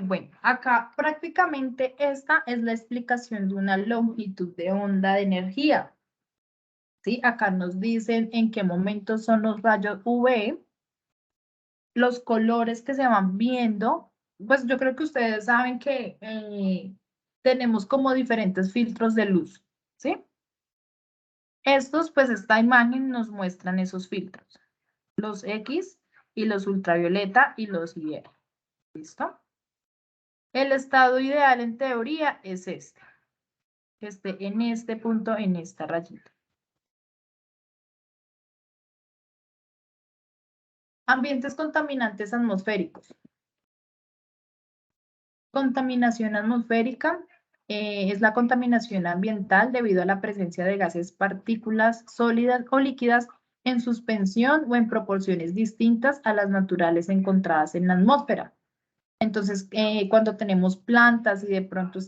Speaker 1: Bueno, acá prácticamente esta es la explicación de una longitud de onda de energía. ¿Sí? Acá nos dicen en qué momento son los rayos UV, los colores que se van viendo. Pues yo creo que ustedes saben que tenemos como diferentes filtros de luz, ¿sí? Estos, pues esta imagen nos muestran esos filtros, los X y los ultravioleta y los IR. ¿Listo? El estado ideal en teoría es este. Que esté en este punto, en esta rayita. Ambientes contaminantes atmosféricos. Contaminación atmosférica es la contaminación ambiental debido a la presencia de gases, partículas sólidas o líquidas en suspensión o en proporciones distintas a las naturales encontradas en la atmósfera. Entonces, cuando tenemos plantas y de pronto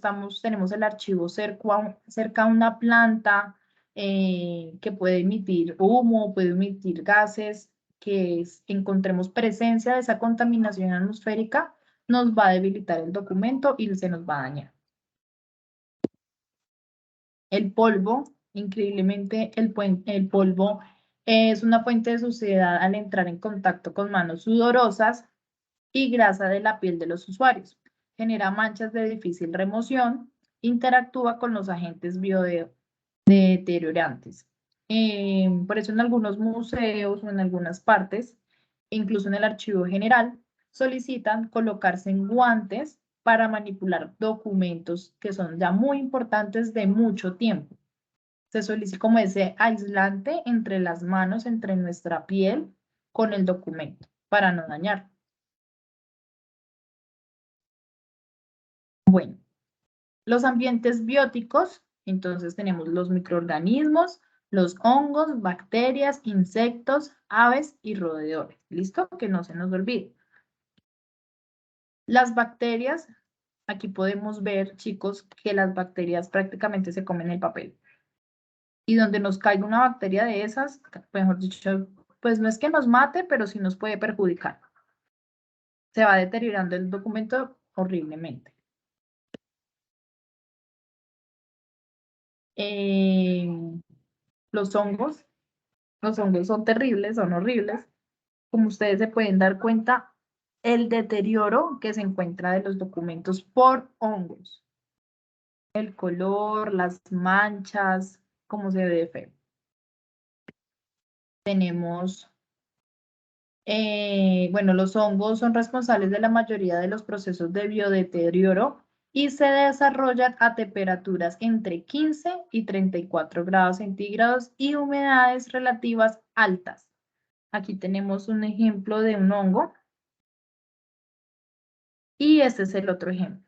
Speaker 1: tenemos el archivo cerca a una planta que puede emitir humo, puede emitir gases, encontremos presencia de esa contaminación atmosférica, nos va a debilitar el documento y se nos va a dañar. El polvo, increíblemente, el polvo es una fuente de suciedad al entrar en contacto con manos sudorosas y grasa de la piel de los usuarios. Genera manchas de difícil remoción, interactúa con los agentes biodeteriorantes. Por eso en algunos museos o en algunas partes, incluso en el archivo general, solicitan colocarse en guantes para manipular documentos que son ya muy importantes de mucho tiempo. Se solicita como ese aislante entre las manos, entre nuestra piel con el documento, para no dañar. Bueno, los ambientes bióticos, entonces tenemos los microorganismos, los hongos, bacterias, insectos, aves y roedores. ¿Listo? Que no se nos olvide. Las bacterias, aquí podemos ver, chicos, que las bacterias prácticamente se comen el papel. Y donde nos caiga una bacteria de esas, mejor dicho, pues no es que nos mate, pero sí nos puede perjudicar. Se va deteriorando el documento horriblemente. Los hongos son terribles, son horribles. Como ustedes se pueden dar cuenta, el deterioro que se encuentra de los documentos por hongos. El color, las manchas, cómo se ve feo. Tenemos, bueno, los hongos son responsables de la mayoría de los procesos de biodeterioro y se desarrollan a temperaturas entre 15 y 34 grados centígrados y humedades relativas altas. Aquí tenemos un ejemplo de un hongo. Y este es el otro ejemplo,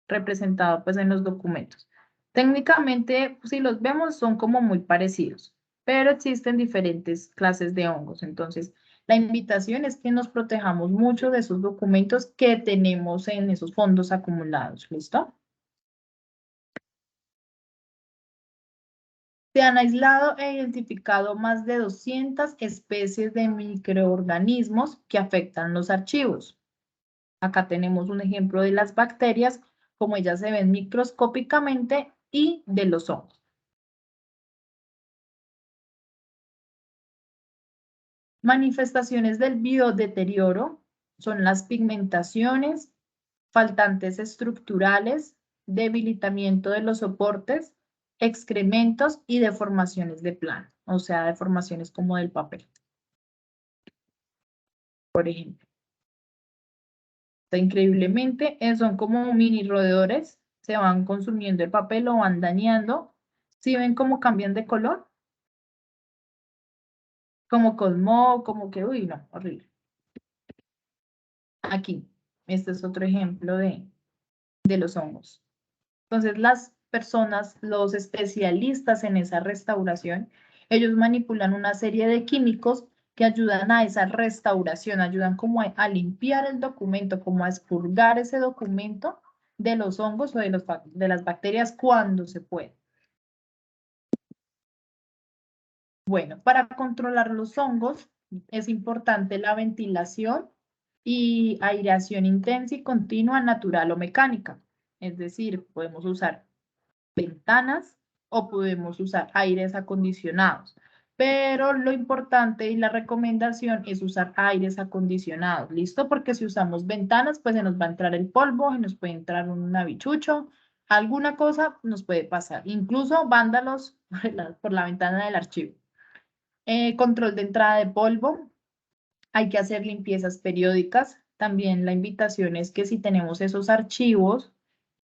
Speaker 1: representado pues en los documentos. Técnicamente, si los vemos, son como muy parecidos, pero existen diferentes clases de hongos. Entonces, la invitación es que nos protejamos mucho de esos documentos que tenemos en esos fondos acumulados. ¿Listo? Se han aislado e identificado más de 200 especies de microorganismos que afectan los archivos. Acá tenemos un ejemplo de las bacterias, como ellas se ven microscópicamente, y de los hongos. Manifestaciones del biodeterioro son las pigmentaciones, faltantes estructurales, debilitamiento de los soportes, excrementos y deformaciones de plano, o sea, deformaciones como del papel, por ejemplo. Increíblemente, son como mini roedores, se van consumiendo el papel, lo van dañando. ¿Sí ven cómo cambian de color? Como con moho, como que, uy, no, horrible. Aquí, este es otro ejemplo de los hongos. Entonces, las personas, los especialistas en esa restauración, ellos manipulan una serie de químicos que ayudan a esa restauración, ayudan como a limpiar el documento, como a expurgar ese documento de los hongos o de las bacterias cuando se puede. Bueno, para controlar los hongos es importante la ventilación y aireación intensa y continua, natural o mecánica. Es decir, podemos usar ventanas o podemos usar aires acondicionados. Pero lo importante y la recomendación es usar aires acondicionados, ¿listo? Porque si usamos ventanas, pues se nos va a entrar el polvo, se nos puede entrar un habichucho, alguna cosa nos puede pasar, incluso vándalos por la ventana del archivo. Control de entrada de polvo. Hay que hacer limpiezas periódicas. También la invitación es que si tenemos esos archivos,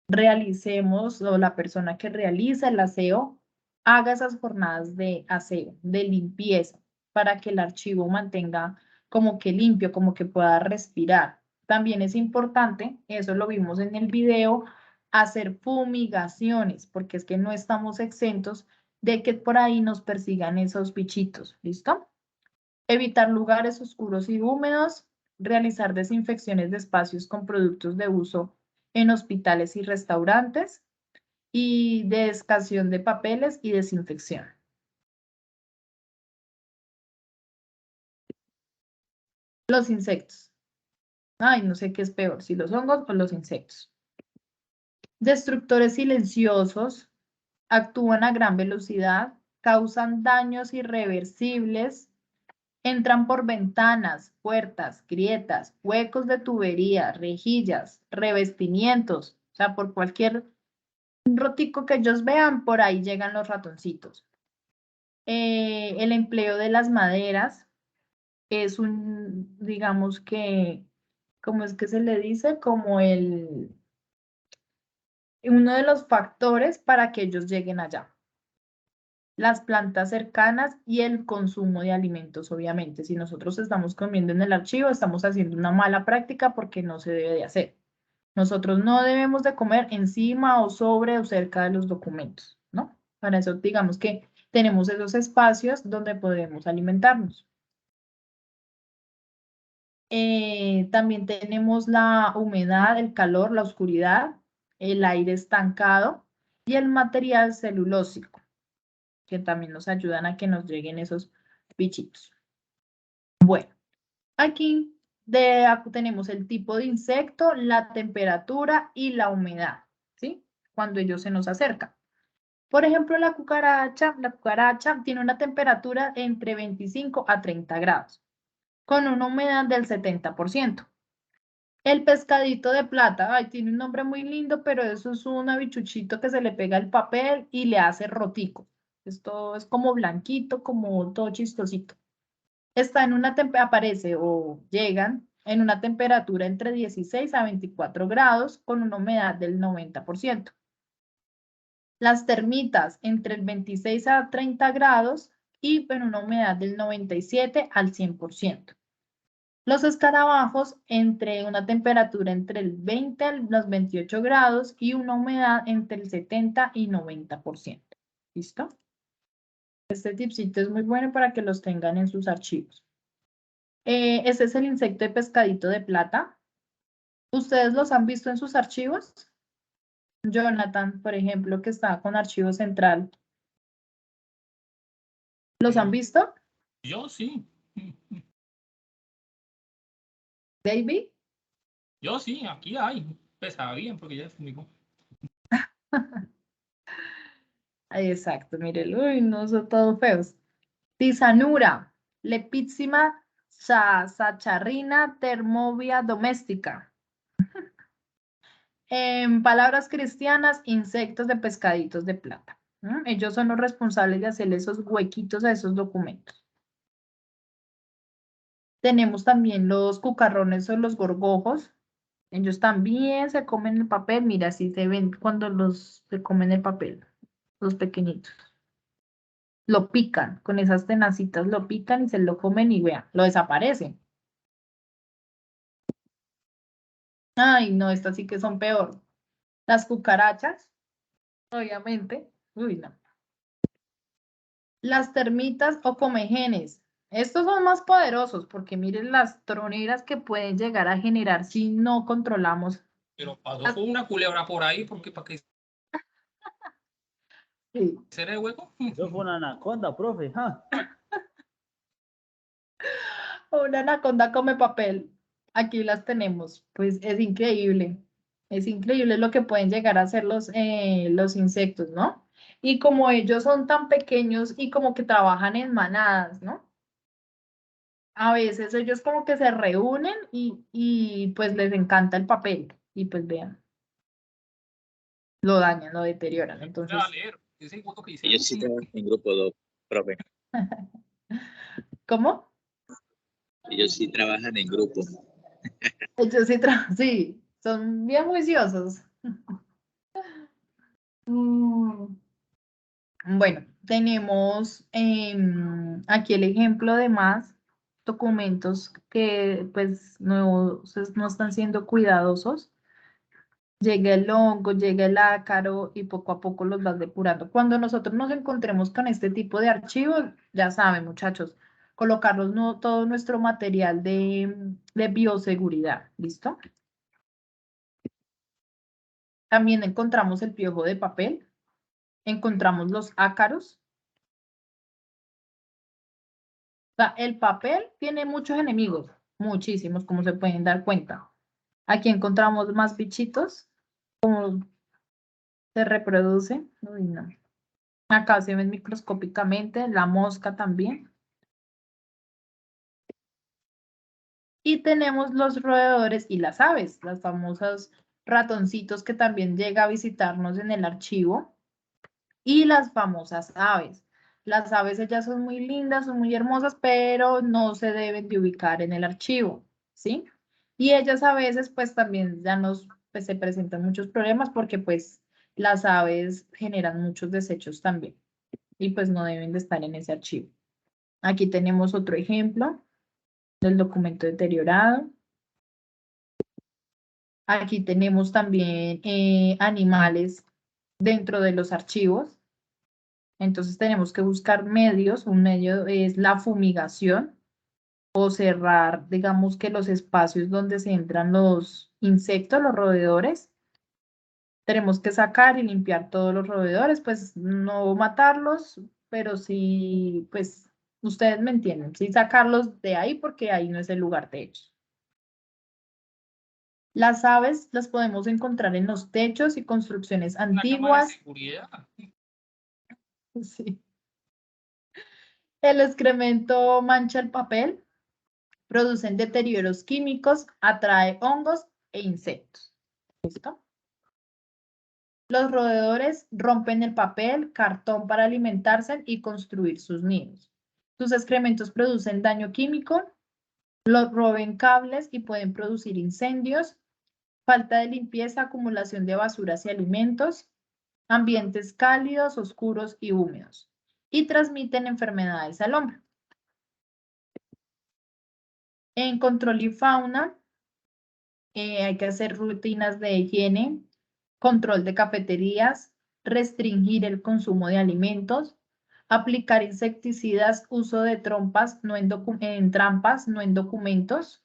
Speaker 1: realicemos, o la persona que realiza el aseo, haga esas jornadas de aseo, de limpieza, para que el archivo mantenga como que limpio, como que pueda respirar. También es importante, eso lo vimos en el video, hacer fumigaciones, porque es que no estamos exentos de que por ahí nos persigan esos bichitos, ¿listo? Evitar lugares oscuros y húmedos, realizar desinfecciones de espacios con productos de uso en hospitales y restaurantes, y descasión de papeles y desinfección. Los insectos. Ay, no sé qué es peor, si los hongos o los insectos. Destructores silenciosos, actúan a gran velocidad, causan daños irreversibles, entran por ventanas, puertas, grietas, huecos de tubería, rejillas, revestimientos, o sea, por cualquier rotico que ellos vean, por ahí llegan los ratoncitos. El empleo de las maderas es un, digamos que, ¿cómo es que se le dice? Como uno de los factores para que ellos lleguen allá. Las plantas cercanas y el consumo de alimentos, obviamente. Si nosotros estamos comiendo en el archivo, estamos haciendo una mala práctica porque no se debe de hacer. Nosotros no debemos de comer encima o sobre o cerca de los documentos, ¿no? Para eso digamos que tenemos esos espacios donde podemos alimentarnos. También tenemos la humedad, el calor, la oscuridad, el aire estancado y el material celulósico, que también nos ayudan a que nos lleguen esos bichitos. Bueno, aquí tenemos el tipo de insecto, la temperatura y la humedad, ¿sí? Cuando ellos se nos acercan. Por ejemplo, la cucaracha tiene una temperatura entre 25 a 30 grados, con una humedad del 70%. El pescadito de plata, ay, tiene un nombre muy lindo, pero eso es un habichuchito que se le pega el papel y le hace rotico. Esto es como blanquito, como todo chistosito. Está en una aparece o llegan en una temperatura entre 16 a 24 grados con una humedad del 90%. Las termitas entre el 26 a 30 grados y en una humedad del 97 al 100%. Los escarabajos entre una temperatura entre el 20 a los 28 grados y una humedad entre el 70 y 90%. ¿Listo? Este tipcito es muy bueno para que los tengan en sus archivos. Este es el insecto de pescadito de plata. ¿Ustedes los han visto en sus archivos? Jonathan, por ejemplo, que está con Archivo Central. ¿Los han visto?
Speaker 5: Yo sí.
Speaker 1: David.
Speaker 5: Yo sí, aquí hay. Pesaba bien porque ya fumigó.
Speaker 1: Exacto, miren, uy, no son todos feos. Tisanura, Lepidopsima sacharrina termovia doméstica. En palabras cristianas, insectos de pescaditos de plata. Ellos son los responsables de hacer esos huequitos a esos documentos. Tenemos también los cucarrones o los gorgojos. Ellos también se comen el papel. Mira, así se ven cuando se comen el papel, los pequeñitos. Lo pican, con esas tenacitas lo pican y se lo comen y vean, lo desaparecen. Ay, no, estas sí que son peor. Las cucarachas, obviamente. Uy, no. Las termitas o comegenes. Estos son más poderosos porque miren las troneras que pueden llegar a generar si no controlamos.
Speaker 5: Pero pasó con una culebra por ahí porque para que
Speaker 1: Sí.
Speaker 5: será el hueco.
Speaker 6: Eso fue una anaconda, profe. ¿Ah?
Speaker 1: Una anaconda come papel. Aquí las tenemos. Pues es increíble. Es increíble lo que pueden llegar a hacer los insectos, ¿no? Y como ellos son tan pequeños y como que trabajan en manadas, ¿no? A veces ellos como que se reúnen y pues les encanta el papel. Y pues vean, lo dañan, lo deterioran. Entonces,
Speaker 5: A leer. Ese hueco que hicieron.
Speaker 4: Ellos sí trabajan en grupo 2, profe.
Speaker 1: ¿cómo?
Speaker 4: Ellos sí trabajan en grupo.
Speaker 1: Ellos sí, sí, son bien juiciosos. Bueno, tenemos aquí el ejemplo de más documentos que pues no están siendo cuidadosos. Llega el hongo, llega el ácaro y poco a poco los vas depurando. Cuando nosotros nos encontremos con este tipo de archivos, ya saben, muchachos, colocarlos todo nuestro material de bioseguridad, ¿listo? También encontramos el piojo de papel, encontramos los ácaros. O sea, el papel tiene muchos enemigos, muchísimos, como se pueden dar cuenta. Aquí encontramos más bichitos, como se reproducen. Uy, no. Acá se ven microscópicamente, la mosca también. Y tenemos los roedores y las aves, las famosas ratoncitos que también llega a visitarnos en el archivo. Y las famosas aves. Las aves ellas son muy lindas, son muy hermosas, pero no se deben de ubicar en el archivo, ¿sí? Y ellas a veces pues también ya pues, se presentan muchos problemas porque pues las aves generan muchos desechos también y pues no deben de estar en ese archivo. Aquí tenemos otro ejemplo del documento deteriorado. Aquí tenemos también animales dentro de los archivos. Entonces tenemos que buscar medios. Un medio es la fumigación o cerrar, digamos que los espacios donde se entran los insectos, los roedores. Tenemos que sacar y limpiar todos los roedores, pues no matarlos, pero sí, pues ustedes me entienden, sí sacarlos de ahí porque ahí no es el lugar de ellos. Las aves las podemos encontrar en los techos y construcciones
Speaker 5: Una cámara de
Speaker 1: antiguas.
Speaker 5: seguridad.
Speaker 1: Sí. El excremento mancha el papel, producen deterioros químicos, atrae hongos e insectos. ¿Listo? Los roedores rompen el papel, cartón para alimentarse y construir sus nidos. Sus excrementos producen daño químico, los roben cables y pueden producir incendios, falta de limpieza, acumulación de basuras y alimentos, ambientes cálidos, oscuros y húmedos, y transmiten enfermedades al hombre. En control y fauna, hay que hacer rutinas de higiene, control de cafeterías, restringir el consumo de alimentos, aplicar insecticidas, uso de trompas, en trampas, no en documentos,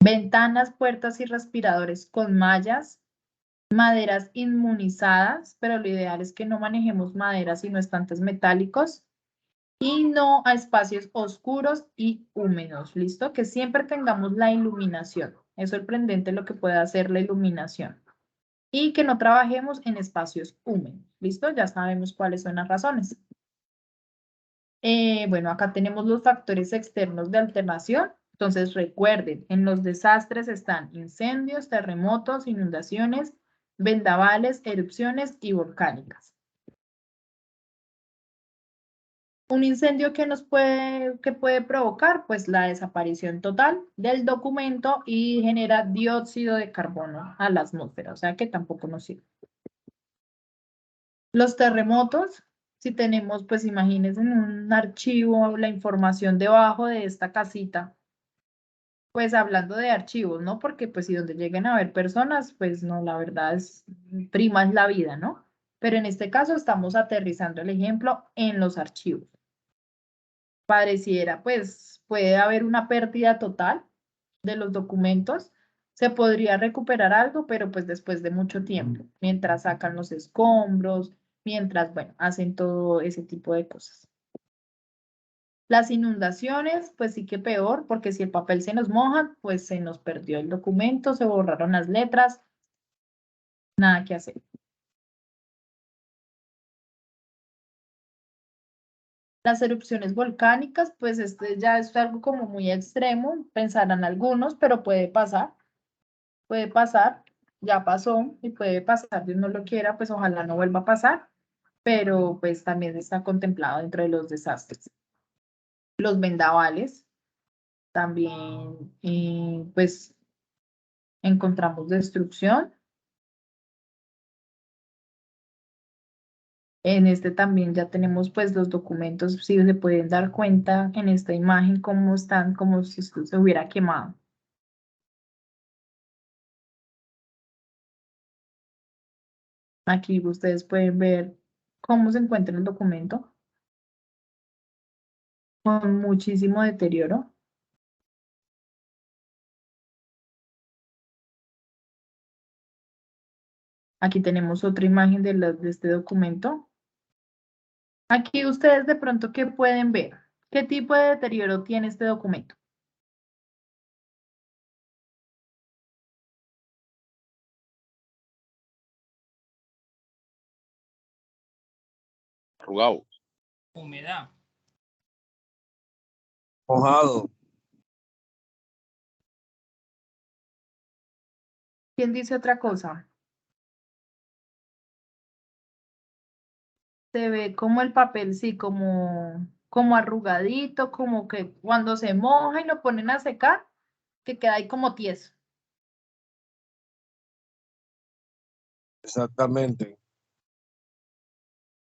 Speaker 1: ventanas, puertas y respiradores con mallas, maderas inmunizadas, pero lo ideal es que no manejemos maderas sino estantes metálicos, y no a espacios oscuros y húmedos, ¿listo? Que siempre tengamos la iluminación. Es sorprendente lo que puede hacer la iluminación. Y que no trabajemos en espacios húmedos, ¿listo? Ya sabemos cuáles son las razones. Bueno, acá tenemos los factores externos de alternación. Entonces, recuerden, en los desastres están incendios, terremotos, inundaciones, vendavales, erupciones y volcánicas. Un incendio que puede provocar, pues la desaparición total del documento y genera dióxido de carbono a la atmósfera, o sea que tampoco nos sirve. Los terremotos, si tenemos, pues imagínense en un archivo la información debajo de esta casita, pues hablando de archivos, ¿no? Porque pues si donde lleguen a haber personas, pues no, la verdad es, prima es la vida, ¿no? Pero en este caso estamos aterrizando el ejemplo en los archivos. Pareciera, pues puede haber una pérdida total de los documentos. Se podría recuperar algo, pero pues después de mucho tiempo, mientras sacan los escombros, mientras, bueno, hacen todo ese tipo de cosas. Las inundaciones, pues sí que peor, porque si el papel se nos moja, pues se nos perdió el documento, se borraron las letras, nada que hacer. Las erupciones volcánicas, pues este ya es algo como muy extremo, pensarán algunos, pero puede pasar, ya pasó y puede pasar, Dios no lo quiera, pues ojalá no vuelva a pasar, pero pues también está contemplado dentro de los desastres. Los vendavales, También, pues, encontramos destrucción. En este también ya tenemos pues los documentos, si se pueden dar cuenta en esta imagen cómo están, como si esto se hubiera quemado. Aquí ustedes pueden ver cómo se encuentra el documento con muchísimo deterioro. Aquí tenemos otra imagen de este documento. Aquí ustedes de pronto, ¿qué pueden ver? ¿Qué tipo de deterioro tiene este documento?
Speaker 3: Arrugado.
Speaker 5: Humedad.
Speaker 3: Mojado.
Speaker 1: ¿Quién dice otra cosa? Se ve como el papel, sí, como arrugadito, como que cuando se moja y lo ponen a secar, que queda ahí como tieso.
Speaker 2: Exactamente.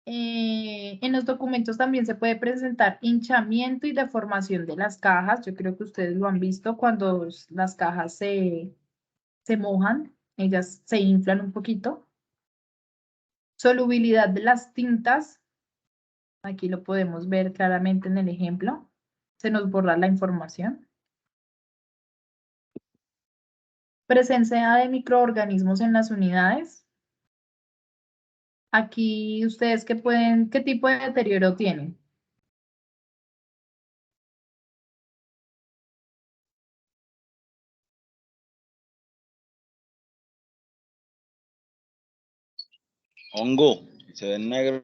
Speaker 1: En los documentos también se puede presentar hinchamiento y deformación de las cajas. Yo creo que ustedes lo han visto cuando las cajas se mojan, ellas se inflan un poquito. Solubilidad de las tintas. Aquí lo podemos ver claramente en el ejemplo. Se nos borra la información. Presencia de microorganismos en las unidades. Aquí ustedes ¿qué tipo de deterioro tienen?
Speaker 3: Hongo. Se ve negro.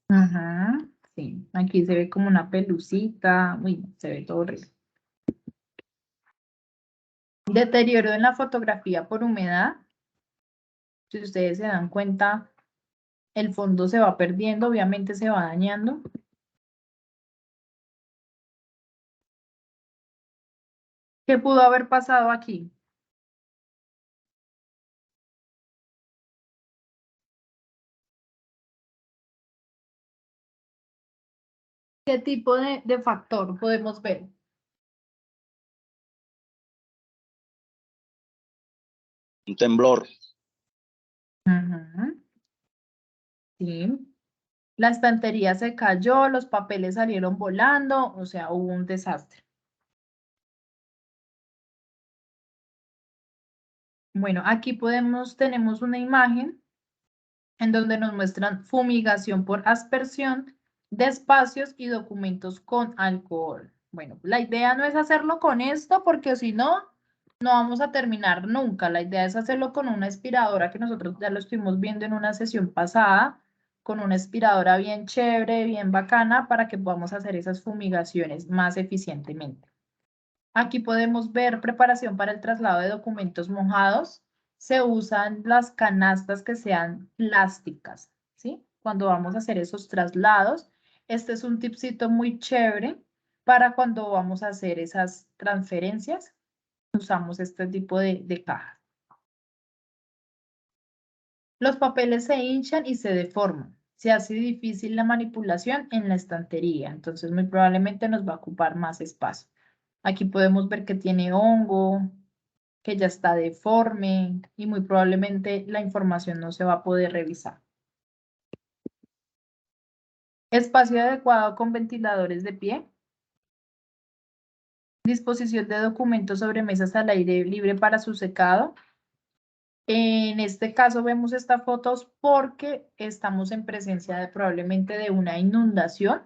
Speaker 1: Ajá, sí, aquí se ve como una pelucita, uy, se ve todo horrible. Deterioro en la fotografía por humedad. Si ustedes se dan cuenta, el fondo se va perdiendo, obviamente se va dañando. ¿Qué pudo haber pasado aquí? ¿Qué tipo de factor podemos ver?
Speaker 3: Un temblor.
Speaker 1: Ajá, sí. La estantería se cayó, los papeles salieron volando, o sea, hubo un desastre. Bueno, aquí tenemos una imagen en donde nos muestran fumigación por aspersión de espacios y documentos con alcohol. Bueno, la idea no es hacerlo con esto porque si no, no vamos a terminar nunca. La idea es hacerlo con una aspiradora que nosotros ya lo estuvimos viendo en una sesión pasada, con una aspiradora bien chévere, bien bacana, para que podamos hacer esas fumigaciones más eficientemente. Aquí podemos ver preparación para el traslado de documentos mojados. Se usan las canastas que sean plásticas, ¿sí? Cuando vamos a hacer esos traslados. Este es un tipcito muy chévere para cuando vamos a hacer esas transferencias. Usamos este tipo de cajas. Los papeles se hinchan y se deforman. Se hace difícil la manipulación en la estantería, entonces muy probablemente nos va a ocupar más espacio. Aquí podemos ver que tiene hongo, que ya está deforme y muy probablemente la información no se va a poder revisar. Espacio adecuado con ventiladores de pie. Disposición de documentos sobre mesas al aire libre para su secado. En este caso vemos estas fotos porque estamos en presencia de probablemente de una inundación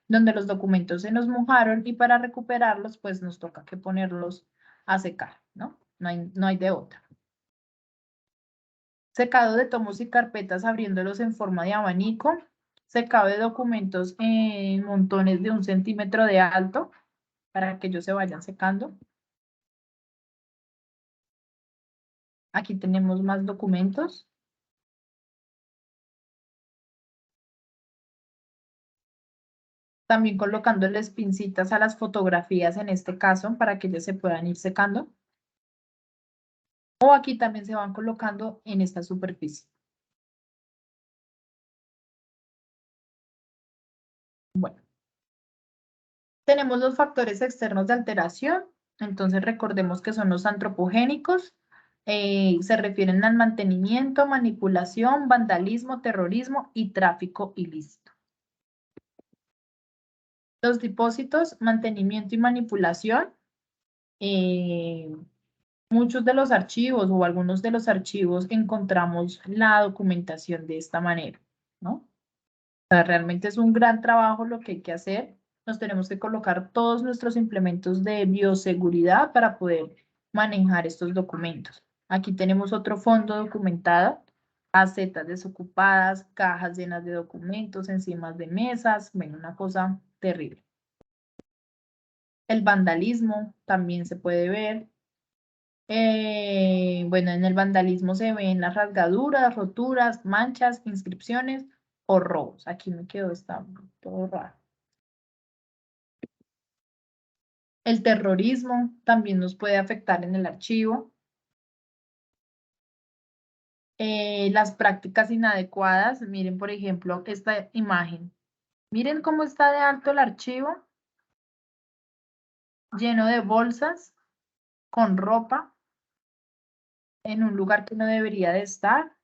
Speaker 1: donde los documentos se nos mojaron y para recuperarlos pues nos toca que ponerlos a secar, ¿no? No hay de otra. Secado de tomos y carpetas abriéndolos en forma de abanico. Secado de documentos en montones de 1 centímetro de alto para que ellos se vayan secando. Aquí tenemos más documentos. También colocándoles pincitas a las fotografías en este caso para que ellas se puedan ir secando. O aquí también se van colocando en esta superficie. Bueno. Tenemos los factores externos de alteración. Entonces recordemos que son los antropogénicos. Se refieren al mantenimiento, manipulación, vandalismo, terrorismo y tráfico ilícito. Los depósitos, mantenimiento y manipulación. Muchos de los archivos o algunos de los archivos encontramos la documentación de esta manera, ¿no? O sea, realmente es un gran trabajo lo que hay que hacer. Nos tenemos que colocar todos nuestros implementos de bioseguridad para poder manejar estos documentos. Aquí tenemos otro fondo documentado, casetas desocupadas, cajas llenas de documentos encima de mesas, bueno, una cosa terrible. El vandalismo también se puede ver. Bueno, en el vandalismo se ven las rasgaduras, roturas, manchas, inscripciones o robos. Aquí me quedó, está todo raro. El terrorismo también nos puede afectar en el archivo. Las prácticas inadecuadas, miren por ejemplo esta imagen. Miren cómo está de alto el archivo, lleno de bolsas, con ropa, en un lugar que no debería de estar.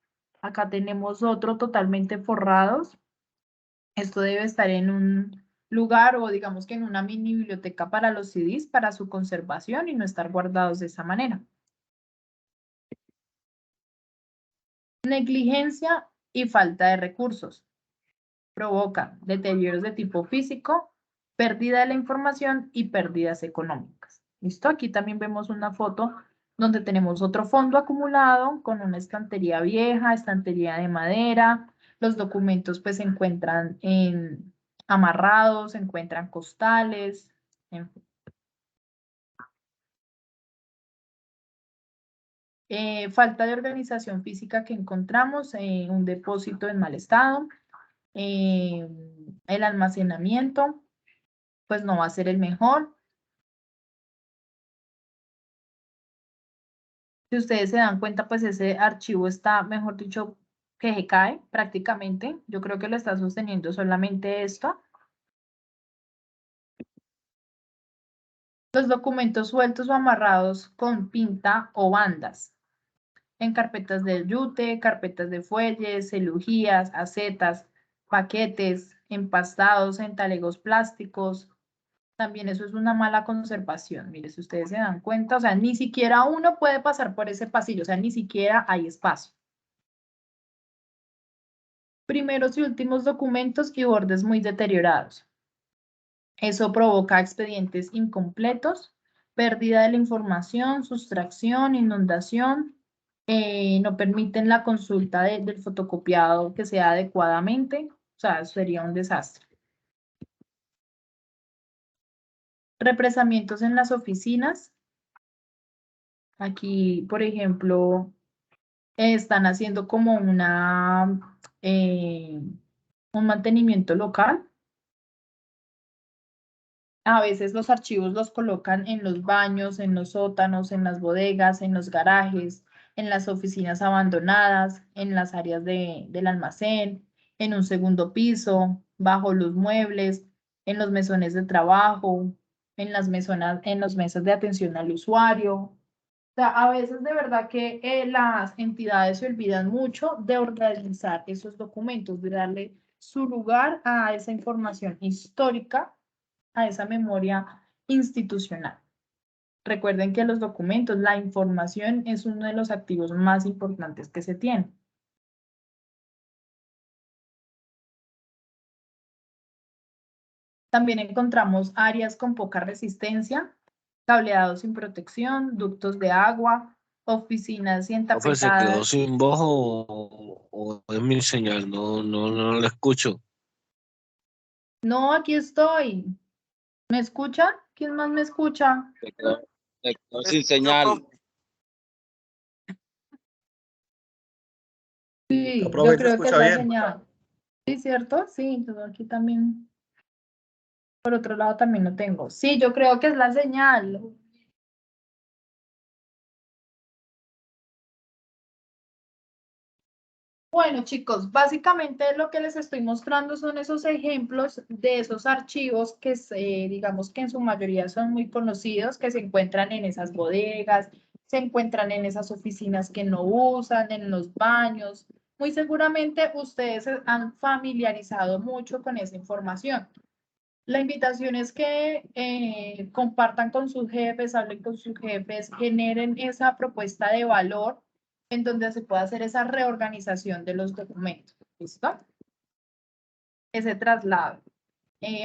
Speaker 1: Acá tenemos otro totalmente forrados. Esto debe estar en un lugar o digamos que en una mini biblioteca para los CDs, para su conservación y no estar guardados de esa manera. Negligencia y falta de recursos. Provoca deterioros de tipo físico, pérdida de la información y pérdidas económicas. ¿Listo? Aquí también vemos una foto donde tenemos otro fondo acumulado con una estantería vieja, estantería de madera. Los documentos pues se encuentran amarrados, se encuentran costales, en fin. Falta de organización física que encontramos, un depósito en mal estado, el almacenamiento, pues no va a ser el mejor. Si ustedes se dan cuenta, pues ese archivo está, mejor dicho, que se cae prácticamente. Yo creo que lo está sosteniendo solamente esto. Los documentos sueltos o amarrados con pinta o bandas. En carpetas de yute, carpetas de fuelles, celujías, acetas, paquetes, empastados en talegos plásticos. También eso es una mala conservación. Mire, si ustedes se dan cuenta, o sea, ni siquiera uno puede pasar por ese pasillo, o sea, ni siquiera hay espacio. Primeros y últimos documentos y bordes muy deteriorados. Eso provoca expedientes incompletos, pérdida de la información, sustracción, inundación, no permiten la consulta del fotocopiado que sea adecuadamente, o sea, sería un desastre. Represamientos en las oficinas. Aquí, por ejemplo, están haciendo como un mantenimiento local. A veces los archivos los colocan en los baños, en los sótanos, en las bodegas, en los garajes, en las oficinas abandonadas, en las áreas del almacén, en un segundo piso, bajo los muebles, en los mesones de trabajo, en las mesas de atención al usuario. O sea, a veces de verdad que las entidades se olvidan mucho de organizar esos documentos, de darle su lugar a esa información histórica, a esa memoria institucional. Recuerden que los documentos, la información es uno de los activos más importantes que se tiene. También encontramos áreas con poca resistencia, cableados sin protección, ductos de agua, oficinas y
Speaker 7: Profe, ¿se quedó
Speaker 1: entapetadas.
Speaker 7: sin voz o es mi señal? No la escucho.
Speaker 1: No, aquí estoy. ¿Me escuchan? ¿Quién más me escucha?
Speaker 3: Se quedó sin señal.
Speaker 1: Sí,
Speaker 6: La
Speaker 1: yo
Speaker 6: profe se
Speaker 1: creo que es
Speaker 6: escucha
Speaker 1: la
Speaker 6: bien.
Speaker 1: señal. Sí, ¿cierto? Sí, todo aquí también. Por otro lado también lo tengo. Sí, yo creo que es la señal. Bueno, chicos, básicamente lo que les estoy mostrando son esos ejemplos de esos archivos que digamos que en su mayoría son muy conocidos, que se encuentran en esas bodegas, se encuentran en esas oficinas que no usan, en los baños. Muy seguramente ustedes se han familiarizado mucho con esa información. La invitación es que compartan con sus jefes, hablen con sus jefes, generen esa propuesta de valor en donde se pueda hacer esa reorganización de los documentos. ¿Listo? Ese traslado.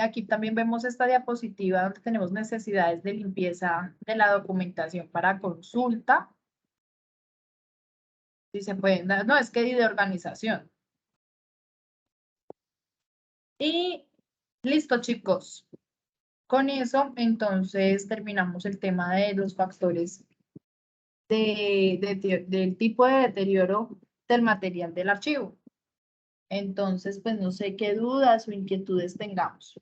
Speaker 1: Aquí también vemos esta diapositiva donde tenemos necesidades de limpieza de la documentación para consulta. Si se pueden dar, no, es que de organización. Y listo, chicos. Con eso, entonces, terminamos el tema de los factores del tipo de deterioro del material del archivo. Entonces, pues no sé qué dudas o inquietudes tengamos.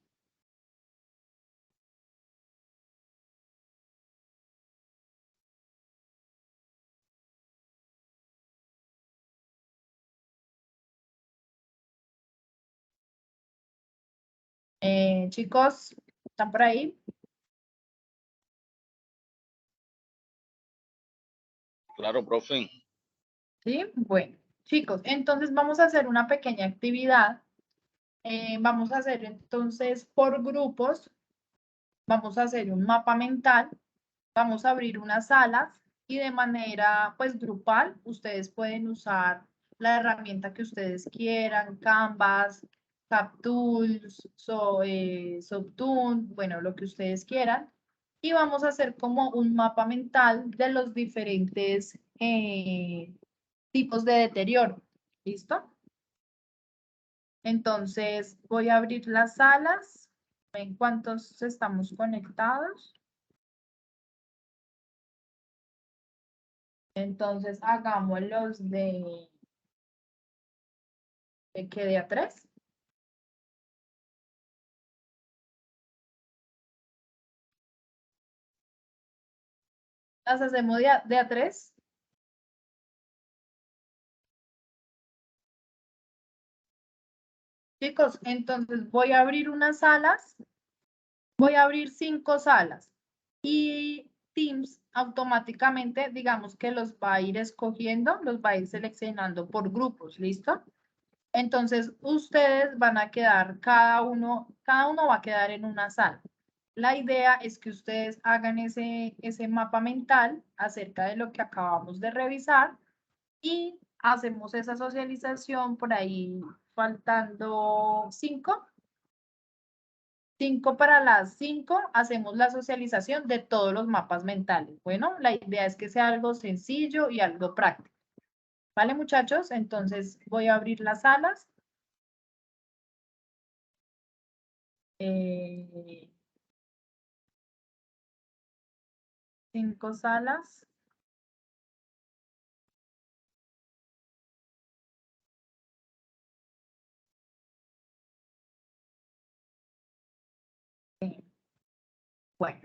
Speaker 1: Chicos, ¿están por ahí?
Speaker 3: Claro, profe.
Speaker 1: Sí, bueno, chicos, entonces vamos a hacer una pequeña actividad. Vamos a hacer entonces por grupos, vamos a hacer un mapa mental, vamos a abrir unas salas y de manera pues grupal, ustedes pueden usar la herramienta que ustedes quieran, Canvas, CapTools, Subtoon, bueno, lo que ustedes quieran. Y vamos a hacer como un mapa mental de los diferentes tipos de deterioro. ¿Listo? Entonces voy a abrir las salas. ¿En cuántos estamos conectados? Entonces hagámoslos que de a tres. Las hacemos de a tres. Chicos, entonces voy a abrir unas salas. Voy a abrir 5 salas. Y Teams automáticamente, digamos que los va a ir escogiendo, los va a ir seleccionando por grupos, ¿listo? Entonces, ustedes van a quedar, cada uno va a quedar en una sala. La idea es que ustedes hagan ese mapa mental acerca de lo que acabamos de revisar y hacemos esa socialización por ahí faltando 5. 5 para las 5 hacemos la socialización de todos los mapas mentales. Bueno, la idea es que sea algo sencillo y algo práctico. ¿Vale, muchachos? Entonces voy a abrir las salas. 5 salas. Bueno.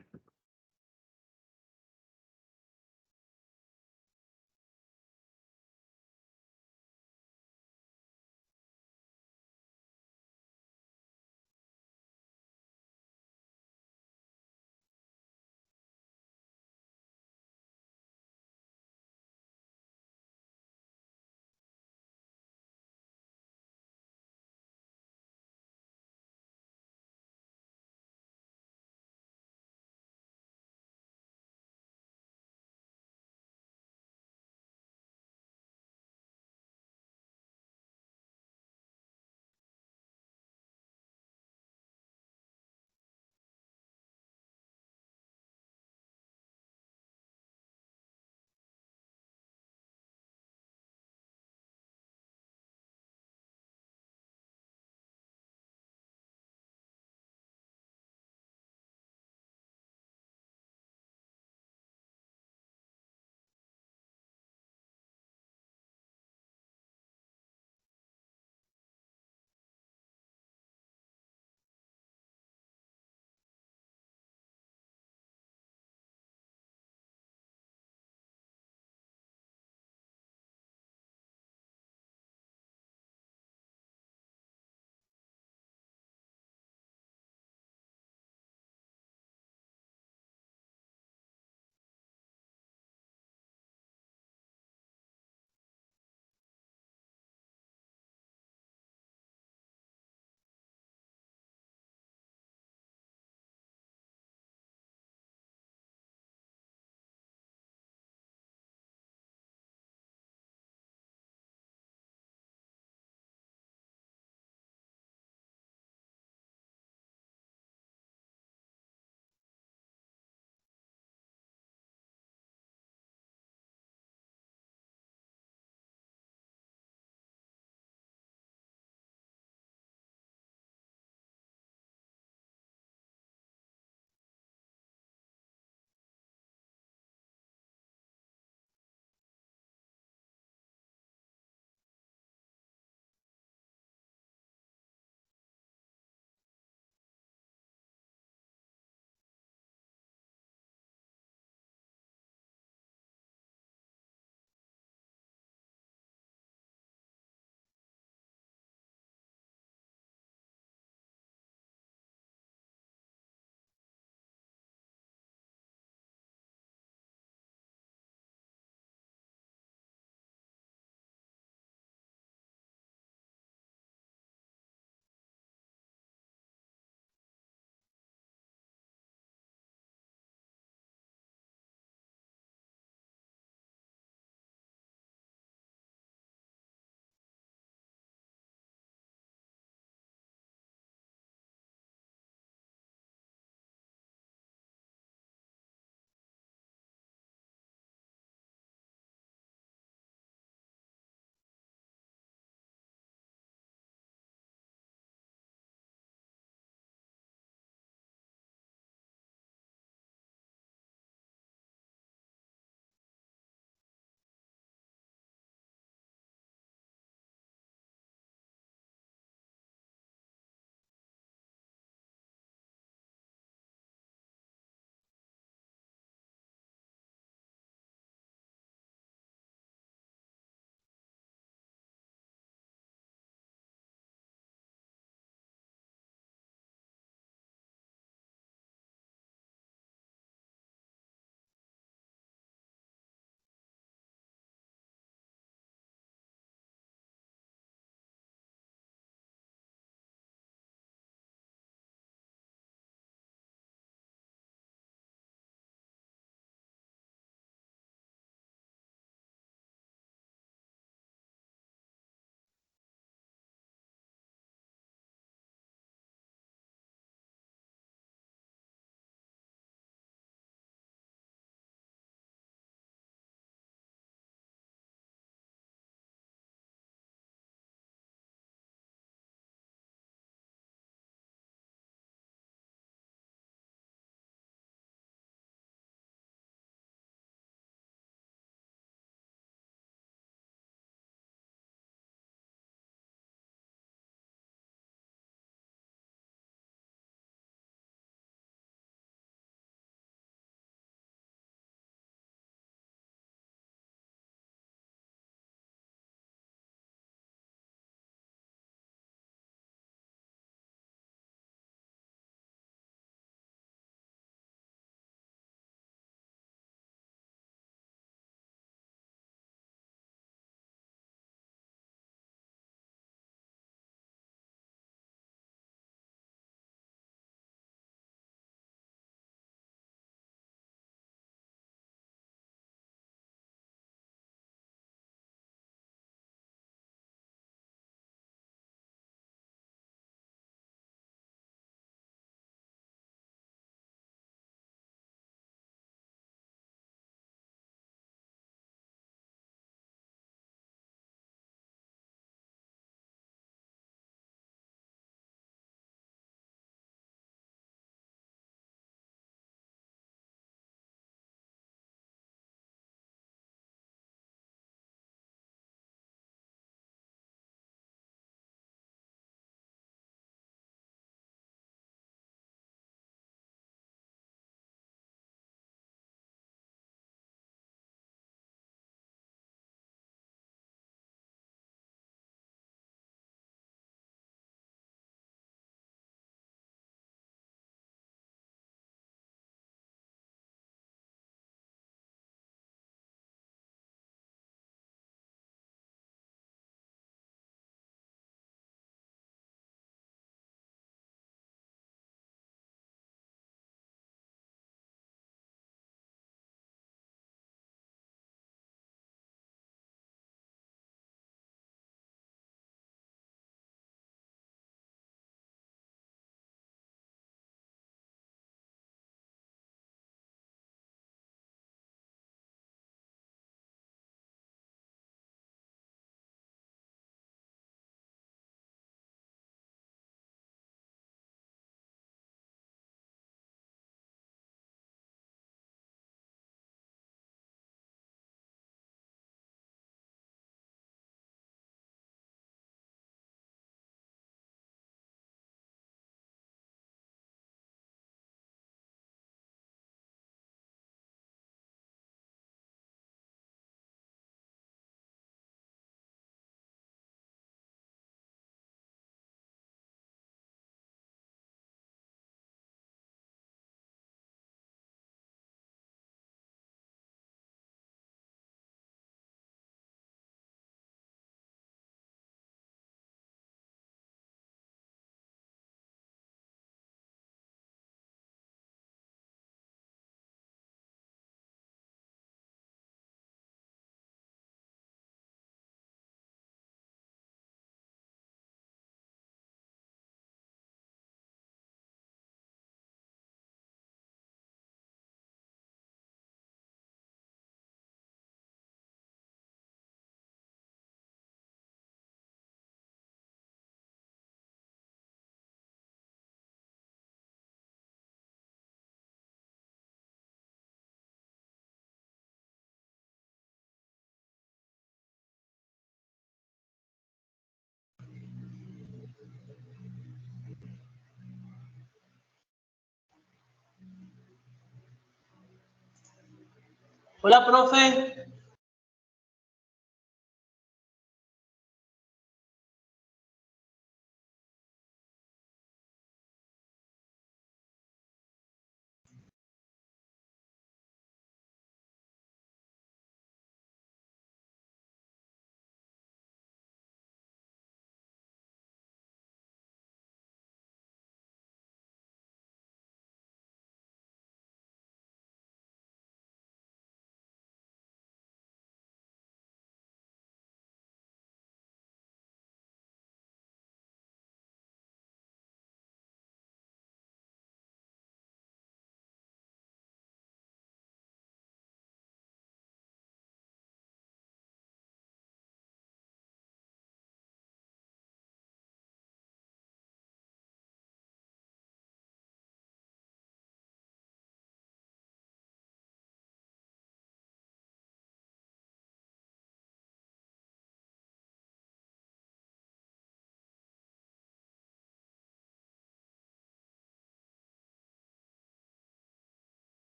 Speaker 8: Hola, profe.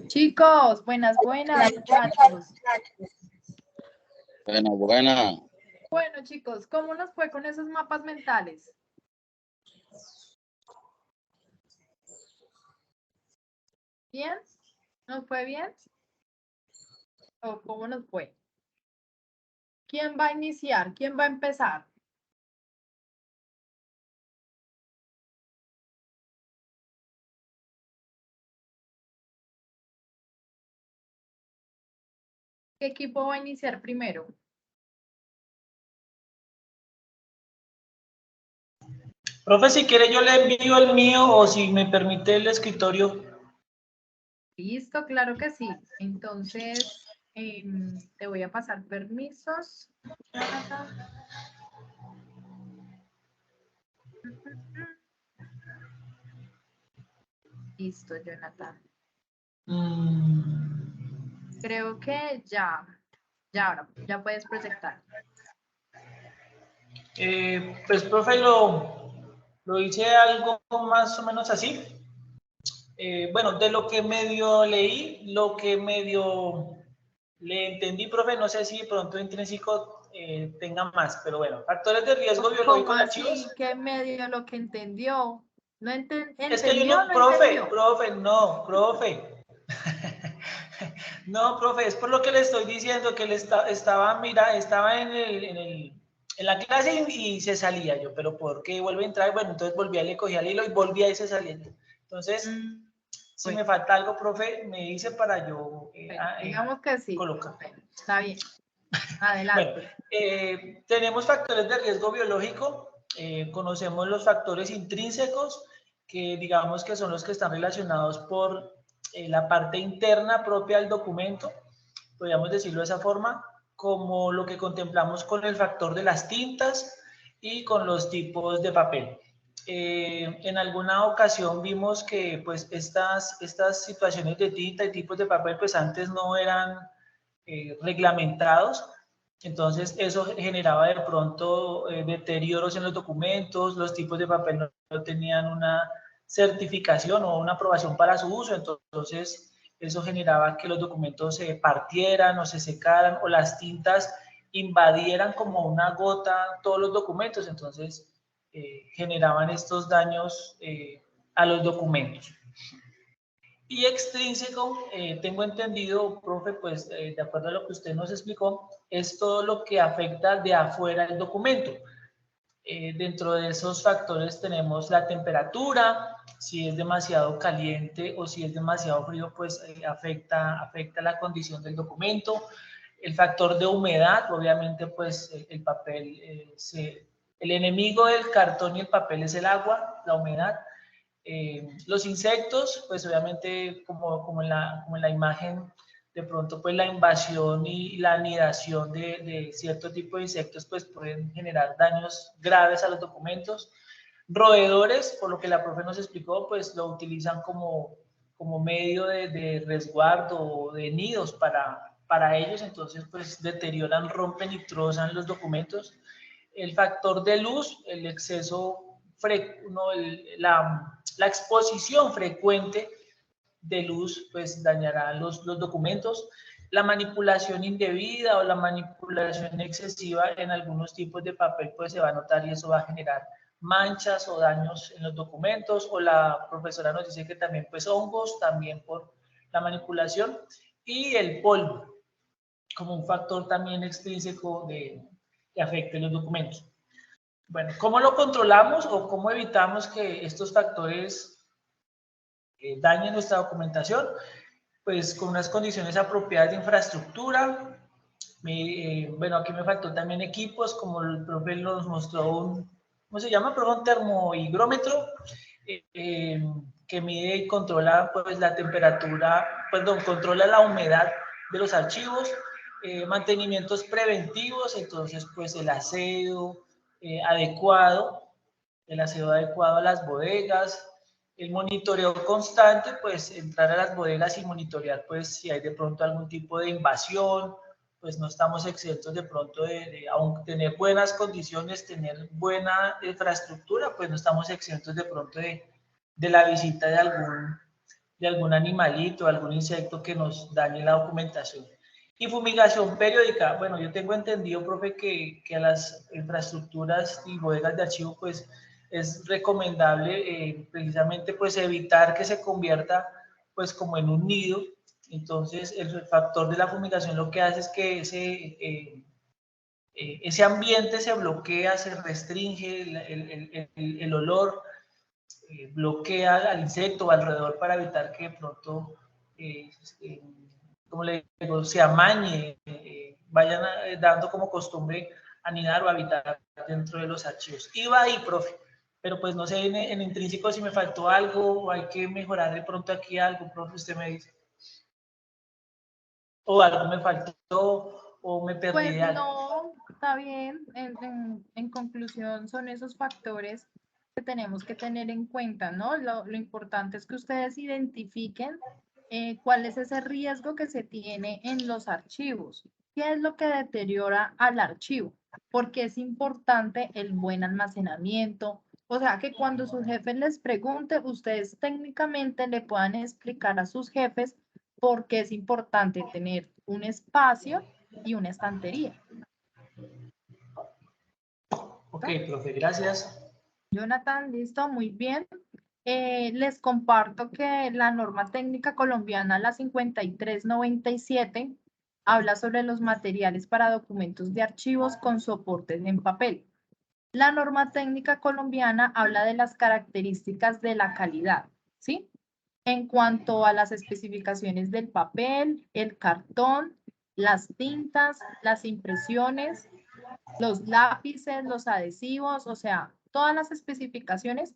Speaker 1: Chicos, buenas, muchachos.
Speaker 3: Buena.
Speaker 1: Bueno, chicos, ¿cómo nos fue con esos mapas mentales? ¿Bien? ¿Nos fue bien? ¿O cómo nos fue? ¿Quién va a iniciar? ¿Quién va a empezar? ¿Qué equipo va a iniciar primero?
Speaker 8: Profe, si quiere yo le envío el mío o si me permite el escritorio.
Speaker 1: Listo, claro que sí. Entonces, te voy a pasar permisos, Jonathan. Listo, Jonathan. Creo que ya puedes proyectar.
Speaker 8: Pues, profe, lo hice algo más o menos así. Bueno, de lo que medio leí, lo que medio le entendí, profe, no sé si de pronto intrínseco tenga más, pero bueno, factores de riesgo biológico en
Speaker 1: así
Speaker 8: archivos.
Speaker 1: que medio lo que entendió? ¿No
Speaker 8: Es que yo no, profe, profe. No, profe, es por lo que le estoy diciendo que él estaba en la clase y se salía yo, pero ¿por qué vuelve a entrar? Bueno, entonces volvía, le cogía el hilo y volvía y se salía. Entonces, si me falta algo, profe, me dice para yo
Speaker 1: digamos que sí.
Speaker 8: colocar.
Speaker 1: Bueno, está bien. Adelante.
Speaker 8: Bueno, tenemos factores de riesgo biológico, conocemos los factores intrínsecos, que digamos que son los que están relacionados por la parte interna propia del documento, podríamos decirlo de esa forma, como lo que contemplamos con el factor de las tintas y con los tipos de papel. En alguna ocasión vimos que pues estas situaciones de tinta y tipos de papel pues antes no eran reglamentados, entonces eso generaba de pronto deterioros en los documentos, los tipos de papel no tenían una certificación o una aprobación para su uso, entonces eso generaba que los documentos se partieran o se secaran o las tintas invadieran como una gota todos los documentos, entonces generaban estos daños a los documentos. Y extrínseco, tengo entendido, profe, pues de acuerdo a lo que usted nos explicó, es todo lo que afecta de afuera del documento. Dentro de esos factores tenemos la temperatura, si es demasiado caliente o si es demasiado frío, pues afecta la condición del documento. El factor de humedad, obviamente, pues el papel, el enemigo del cartón y el papel es el agua, la humedad. Los insectos, pues obviamente como en la imagen, de pronto pues la invasión y la anidación de cierto tipo de insectos pues pueden generar daños graves a los documentos. Roedores, por lo que la profe nos explicó, pues lo utilizan como medio de resguardo o de nidos para ellos, entonces pues deterioran, rompen y trozan los documentos. El factor de luz, el exceso, la exposición frecuente de luz, pues dañará los documentos. La manipulación indebida o la manipulación excesiva en algunos tipos de papel, pues se va a notar y eso va a generar manchas o daños en los documentos, o la profesora nos dice que también pues hongos, también por la manipulación. y el polvo, como un factor también extrínseco que afecte los documentos. Bueno, ¿cómo lo controlamos o cómo evitamos que estos factores dañen nuestra documentación? Pues con unas condiciones apropiadas de infraestructura. Bueno, aquí me faltó también equipos, como el profe nos mostró ¿cómo se llama? Un termohigrómetro que mide y controla pues la temperatura, perdón, controla la humedad de los archivos, mantenimientos preventivos, entonces pues el aseo adecuado a las bodegas, el monitoreo constante, pues entrar a las bodegas y monitorear pues si hay de pronto algún tipo de invasión, pues no estamos exentos de pronto aun tener buenas condiciones, tener buena infraestructura, pues no estamos exentos de pronto de la visita de algún animalito, algún insecto que nos dañe la documentación. Y fumigación periódica. Bueno, yo tengo entendido, profe, que a las infraestructuras y bodegas de archivo, pues es recomendable precisamente pues evitar que se convierta pues como en un nido. Entonces, el factor de la fumigación lo que hace es que ese ambiente se bloquea, se restringe el olor, bloquea al insecto alrededor para evitar que de pronto, como le digo, se amañe, vayan dando como costumbre anidar o habitar dentro de los archivos. Iba ahí, profe, pero pues no sé en intrínseco si me faltó algo o hay que mejorar de pronto aquí algo, profe, usted me dice. O algo me faltó o me perdí
Speaker 1: Pues
Speaker 8: de algo.
Speaker 1: no, está bien. En conclusión, son esos factores que tenemos que tener en cuenta, ¿no? Lo importante es que ustedes identifiquen cuál es ese riesgo que se tiene en los archivos. ¿Qué es lo que deteriora al archivo? Porque es importante el buen almacenamiento. O sea, que cuando su jefe les pregunte, ustedes técnicamente le puedan explicar a sus jefes por qué es importante tener un espacio y una estantería.
Speaker 8: Ok, profe, gracias.
Speaker 1: Jonathan, listo, muy bien. Les comparto que la norma técnica colombiana, la 5397, habla sobre los materiales para documentos de archivos con soportes en papel. La norma técnica colombiana habla de las características de la calidad, ¿sí? En cuanto a las especificaciones del papel, el cartón, las tintas, las impresiones, los lápices, los adhesivos, o sea, todas las especificaciones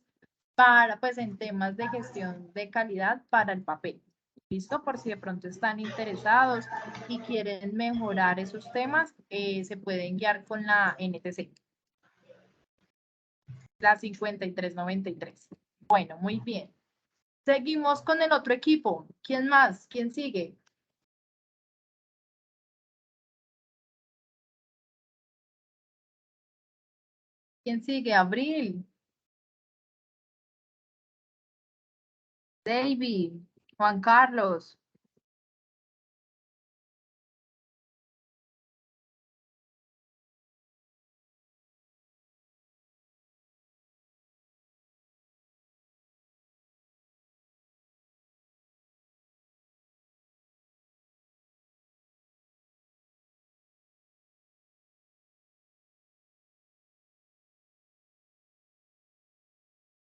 Speaker 1: para, pues, en temas de gestión de calidad para el papel. ¿Listo? Por si de pronto están interesados y quieren mejorar esos temas, se pueden guiar con la NTC. La 5393. Bueno, muy bien. Seguimos con el otro equipo. ¿Quién más? ¿Quién sigue? ¿Quién sigue? Abril. David. Juan Carlos.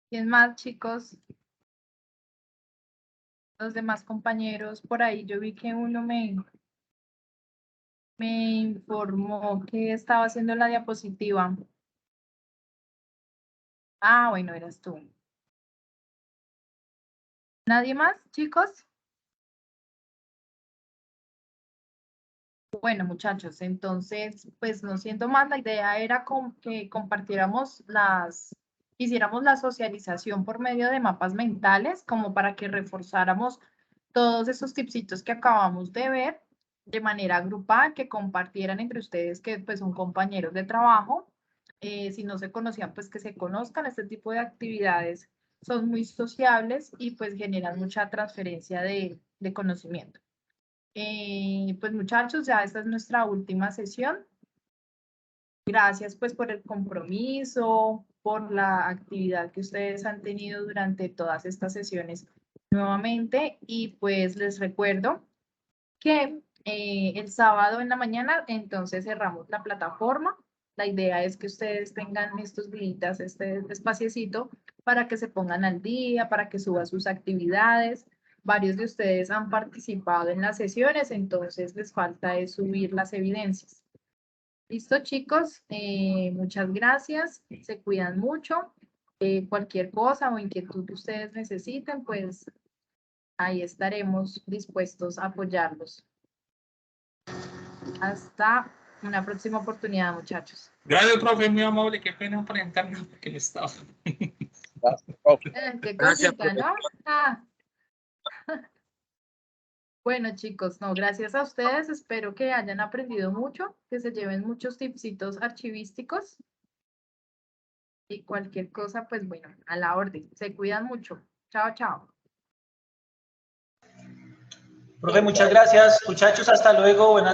Speaker 1: ¿Quién más, chicos? Los demás compañeros, por ahí yo vi que uno me informó que estaba haciendo la diapositiva. Ah, bueno, eras tú. ¿Nadie más, chicos? Bueno, muchachos, entonces, pues no siendo más, la idea era que compartiéramos hiciéramos la socialización por medio de mapas mentales, como para que reforzáramos todos esos tipsitos que acabamos de ver de manera grupal, que compartieran entre ustedes que pues son compañeros de trabajo. Si no se conocían, pues que se conozcan. Este tipo de actividades son muy sociables y pues generan mucha transferencia de conocimiento. Pues muchachos, ya esta es nuestra última sesión. Gracias pues por el compromiso, por la actividad que ustedes han tenido durante todas estas sesiones nuevamente, y pues les recuerdo que el sábado en la mañana entonces cerramos la plataforma. La idea es que ustedes tengan estos días, este espaciecito, para que se pongan al día, para que suban sus actividades. Varios de ustedes han participado en las sesiones, entonces les falta es subir las evidencias. Listo, chicos, muchas gracias, se cuidan mucho. Cualquier cosa o inquietud que ustedes necesiten, pues ahí estaremos dispuestos a apoyarlos. Hasta una próxima oportunidad, muchachos.
Speaker 5: Gracias, profe, muy amable. Qué pena presentarme porque le estaba.
Speaker 1: Qué
Speaker 7: Gracias,
Speaker 1: cosita, ¿no? Ah. Bueno, chicos, no, gracias a ustedes. Espero que hayan aprendido mucho, que se lleven muchos tipsitos archivísticos. Y cualquier cosa, pues bueno, a la orden. Se cuidan mucho. Chao, chao.
Speaker 8: Profe, muchas gracias. Muchachos, hasta luego. Buenas